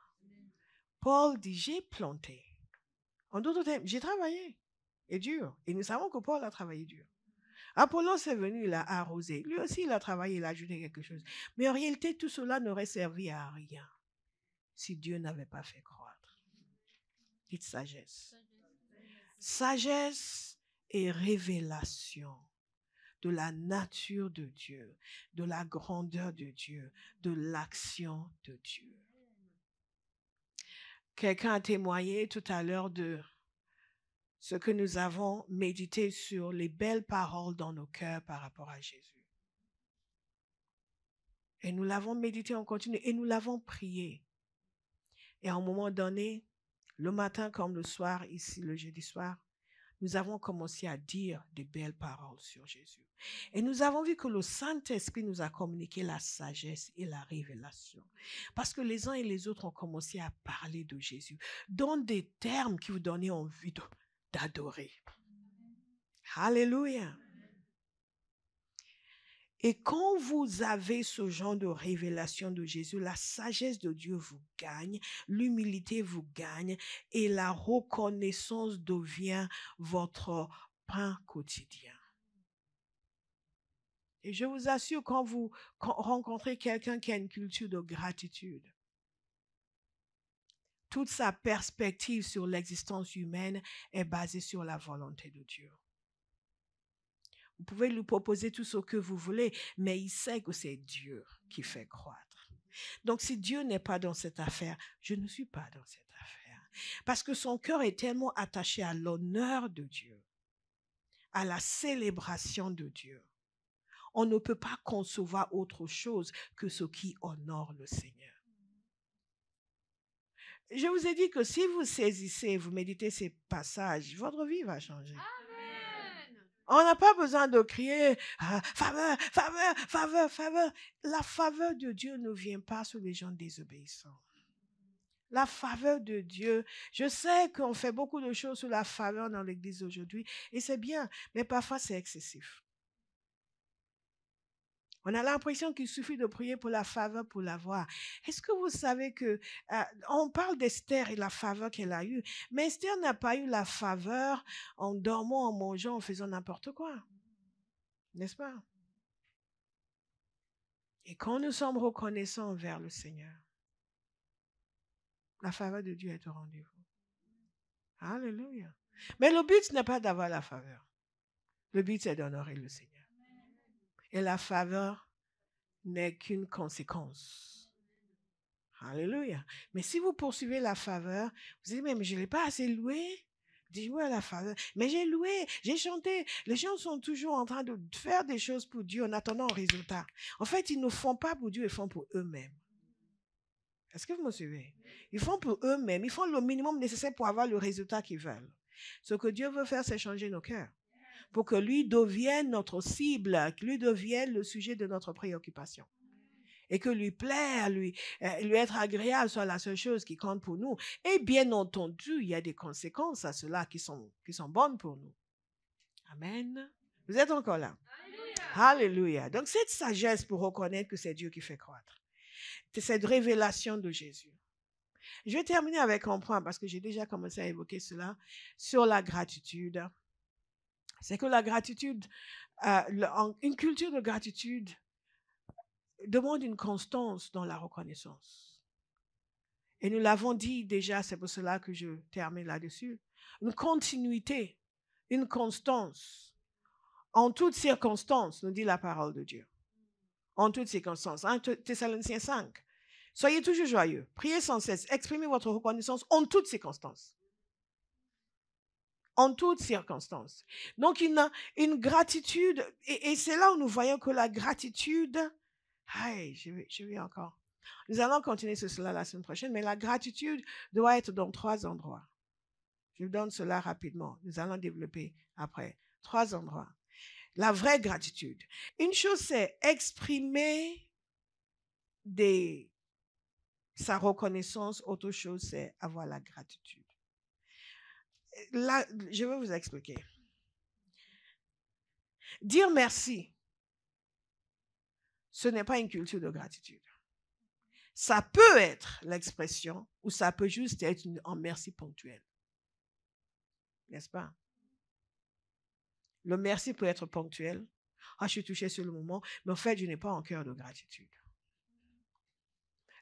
Paul dit, j'ai planté. En d'autres termes, j'ai travaillé. Et dur. Et nous savons que Paul a travaillé dur. Apollos est venu, il a arrosé. Lui aussi, il a travaillé, il a ajouté quelque chose. Mais en réalité, tout cela n'aurait servi à rien si Dieu n'avait pas fait croître. Dites sagesse. Sagesse et révélation de la nature de Dieu, de la grandeur de Dieu, de l'action de Dieu. Quelqu'un a témoigné tout à l'heure de ce que nous avons médité sur les belles paroles dans nos cœurs par rapport à Jésus. Et nous l'avons médité, on continue, et nous l'avons prié. Et à un moment donné, le matin comme le soir, ici le jeudi soir, nous avons commencé à dire des belles paroles sur Jésus. Et nous avons vu que le Saint-Esprit nous a communiqué la sagesse et la révélation. Parce que les uns et les autres ont commencé à parler de Jésus dans des termes qui vous donnaient envie d'adorer. Alléluia. Et quand vous avez ce genre de révélation de Jésus, la sagesse de Dieu vous gagne, l'humilité vous gagne et la reconnaissance devient votre pain quotidien. Et je vous assure, quand vous rencontrez quelqu'un qui a une culture de gratitude, toute sa perspective sur l'existence humaine est basée sur la volonté de Dieu. Vous pouvez lui proposer tout ce que vous voulez, mais il sait que c'est Dieu qui fait croître. Donc, si Dieu n'est pas dans cette affaire, je ne suis pas dans cette affaire. Parce que son cœur est tellement attaché à l'honneur de Dieu, à la célébration de Dieu. On ne peut pas concevoir autre chose que ce qui honore le Seigneur. Je vous ai dit que si vous saisissez, vous méditez ces passages, votre vie va changer. On n'a pas besoin de crier faveur, faveur, faveur, faveur. La faveur de Dieu ne vient pas sur les gens désobéissants. La faveur de Dieu, je sais qu'on fait beaucoup de choses sur la faveur dans l'église aujourd'hui et c'est bien, mais parfois c'est excessif. On a l'impression qu'il suffit de prier pour la faveur pour l'avoir. Est-ce que vous savez que on parle d'Esther et la faveur qu'elle a eue, mais Esther n'a pas eu la faveur en dormant, en mangeant, en faisant n'importe quoi. N'est-ce pas? Et quand nous sommes reconnaissants envers le Seigneur, la faveur de Dieu est au rendez-vous. Alléluia. Mais le but n'est pas d'avoir la faveur. Le but c'est d'honorer le Seigneur. Et la faveur n'est qu'une conséquence. Alléluia. Mais si vous poursuivez la faveur, vous dites, mais je ne l'ai pas assez loué. Dis oui à la faveur. Mais j'ai loué, j'ai chanté. Les gens sont toujours en train de faire des choses pour Dieu en attendant un résultat. En fait, ils ne font pas pour Dieu, ils font pour eux-mêmes. Est-ce que vous me suivez? Ils font pour eux-mêmes. Ils font le minimum nécessaire pour avoir le résultat qu'ils veulent. Ce que Dieu veut faire, c'est changer nos cœurs. Pour que lui devienne notre cible, que lui devienne le sujet de notre préoccupation. Et que lui plaire, lui être agréable soit la seule chose qui compte pour nous. Et bien entendu, il y a des conséquences à cela qui sont bonnes pour nous. Amen. Vous êtes encore là? Alléluia. Alléluia. Donc cette sagesse pour reconnaître que c'est Dieu qui fait croître. C'est cette révélation de Jésus. Je vais terminer avec un point parce que j'ai déjà commencé à évoquer cela sur la gratitude. C'est que la gratitude, une culture de gratitude demande une constance dans la reconnaissance. Et nous l'avons dit déjà, c'est pour cela que je termine là-dessus. Une continuité, une constance. En toutes circonstances, nous dit la parole de Dieu. En toutes circonstances. 1 Thessaloniciens 5. Soyez toujours joyeux. Priez sans cesse. Exprimez votre reconnaissance en toutes circonstances. En toutes circonstances. Donc, une gratitude, et c'est là où nous voyons que la gratitude, je vais encore. Nous allons continuer sur cela la semaine prochaine, mais la gratitude doit être dans 3 endroits. Je vous donne cela rapidement. Nous allons développer après. 3 endroits. La vraie gratitude. Une chose, c'est exprimer sa reconnaissance. Autre chose, c'est avoir la gratitude. Là, je vais vous expliquer. Dire merci, ce n'est pas une culture de gratitude. Ça peut être l'expression ou ça peut juste être un merci ponctuel. N'est-ce pas? Le merci peut être ponctuel. Je suis touchée sur le moment, mais en fait, je n'ai pas un cœur de gratitude.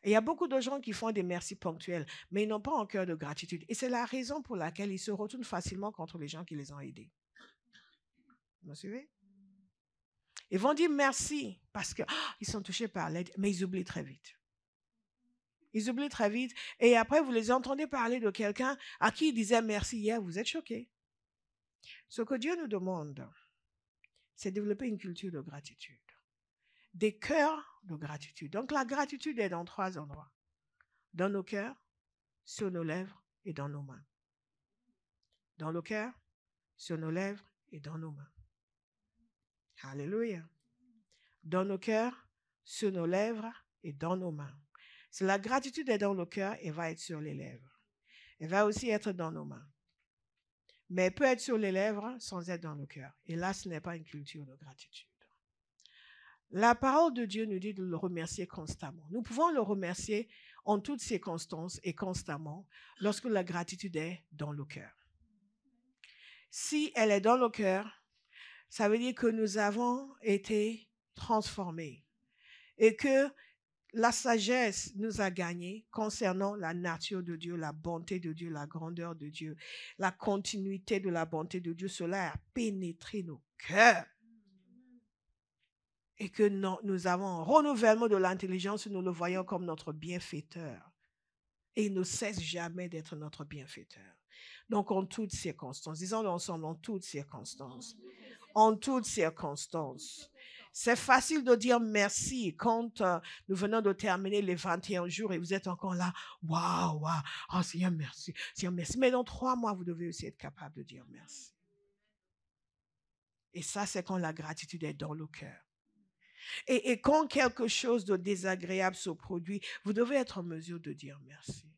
Et il y a beaucoup de gens qui font des merci ponctuels, mais ils n'ont pas un cœur de gratitude. Et c'est la raison pour laquelle ils se retournent facilement contre les gens qui les ont aidés. Vous me suivez? Ils vont dire merci parce qu'ils sont touchés par l'aide, mais ils oublient très vite. Ils oublient très vite. Et après, vous les entendez parler de quelqu'un à qui ils disaient merci hier, vous êtes choqués. Ce que Dieu nous demande, c'est de développer une culture de gratitude. Des cœurs de gratitude. Donc, la gratitude est dans 3 endroits. Dans nos cœurs, sur nos lèvres et dans nos mains. Dans nos cœurs, sur nos lèvres et dans nos mains. Alléluia. Dans nos cœurs, sur nos lèvres et dans nos mains. Si la gratitude est dans le cœur, elle va être sur les lèvres. Elle va aussi être dans nos mains. Mais elle peut être sur les lèvres sans être dans le cœur. Et là, ce n'est pas une culture de gratitude. La parole de Dieu nous dit de le remercier constamment. Nous pouvons le remercier en toutes circonstances et constamment lorsque la gratitude est dans le cœur. Si elle est dans le cœur, ça veut dire que nous avons été transformés et que la sagesse nous a gagnés concernant la nature de Dieu, la bonté de Dieu, la grandeur de Dieu, la continuité de la bonté de Dieu. Cela a pénétré nos cœurs. Et que nous avons un renouvellement de l'intelligence, nous le voyons comme notre bienfaiteur. Et il ne cesse jamais d'être notre bienfaiteur. Donc, en toutes circonstances, disons-le ensemble, en toutes circonstances. En toutes circonstances. C'est facile de dire merci quand nous venons de terminer les 21 jours et vous êtes encore là. Waouh, oh Seigneur, merci, Seigneur, merci. Mais dans 3 mois, vous devez aussi être capable de dire merci. Et ça, c'est quand la gratitude est dans le cœur. Et quand quelque chose de désagréable se produit, vous devez être en mesure de dire merci.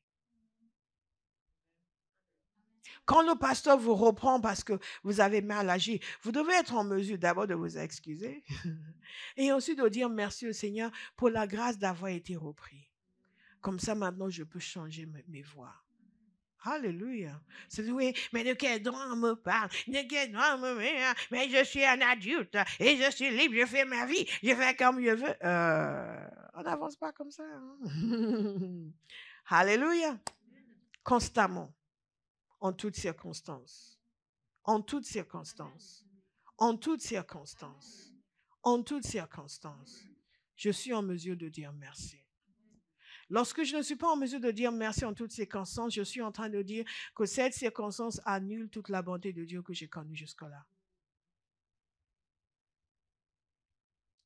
Quand le pasteur vous reprend parce que vous avez mal agi, vous devez être en mesure d'abord de vous excuser et ensuite de dire merci au Seigneur pour la grâce d'avoir été repris. Comme ça, maintenant, je peux changer mes voies. Alléluia. C'est oui, mais de quel droit on me parle? De quel droit on me met? Mais je suis un adulte et je suis libre, je fais ma vie, je fais comme je veux. On n'avance pas comme ça. Hein? Alléluia. Constamment. En toutes circonstances. En toutes circonstances. En toutes circonstances. En toutes circonstances. Je suis en mesure de dire merci. Lorsque je ne suis pas en mesure de dire merci en toutes circonstances, je suis en train de dire que cette circonstance annule toute la bonté de Dieu que j'ai connue jusque-là.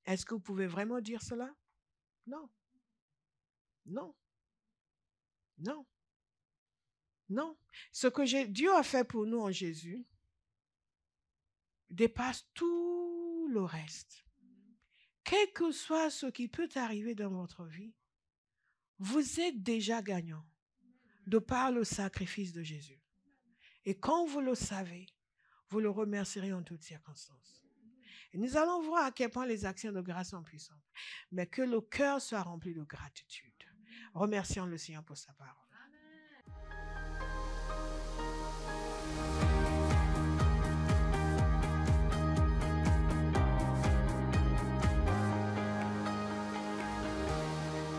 Est-ce que vous pouvez vraiment dire cela? Non. Non. Non. Non. Ce que Dieu a fait pour nous en Jésus dépasse tout le reste. Quel que soit ce qui peut arriver dans votre vie, vous êtes déjà gagnant de par le sacrifice de Jésus. Et quand vous le savez, vous le remercierez en toutes circonstances. Et nous allons voir à quel point les actions de grâce sont puissantes. Mais que le cœur soit rempli de gratitude. Remercions le Seigneur pour sa parole.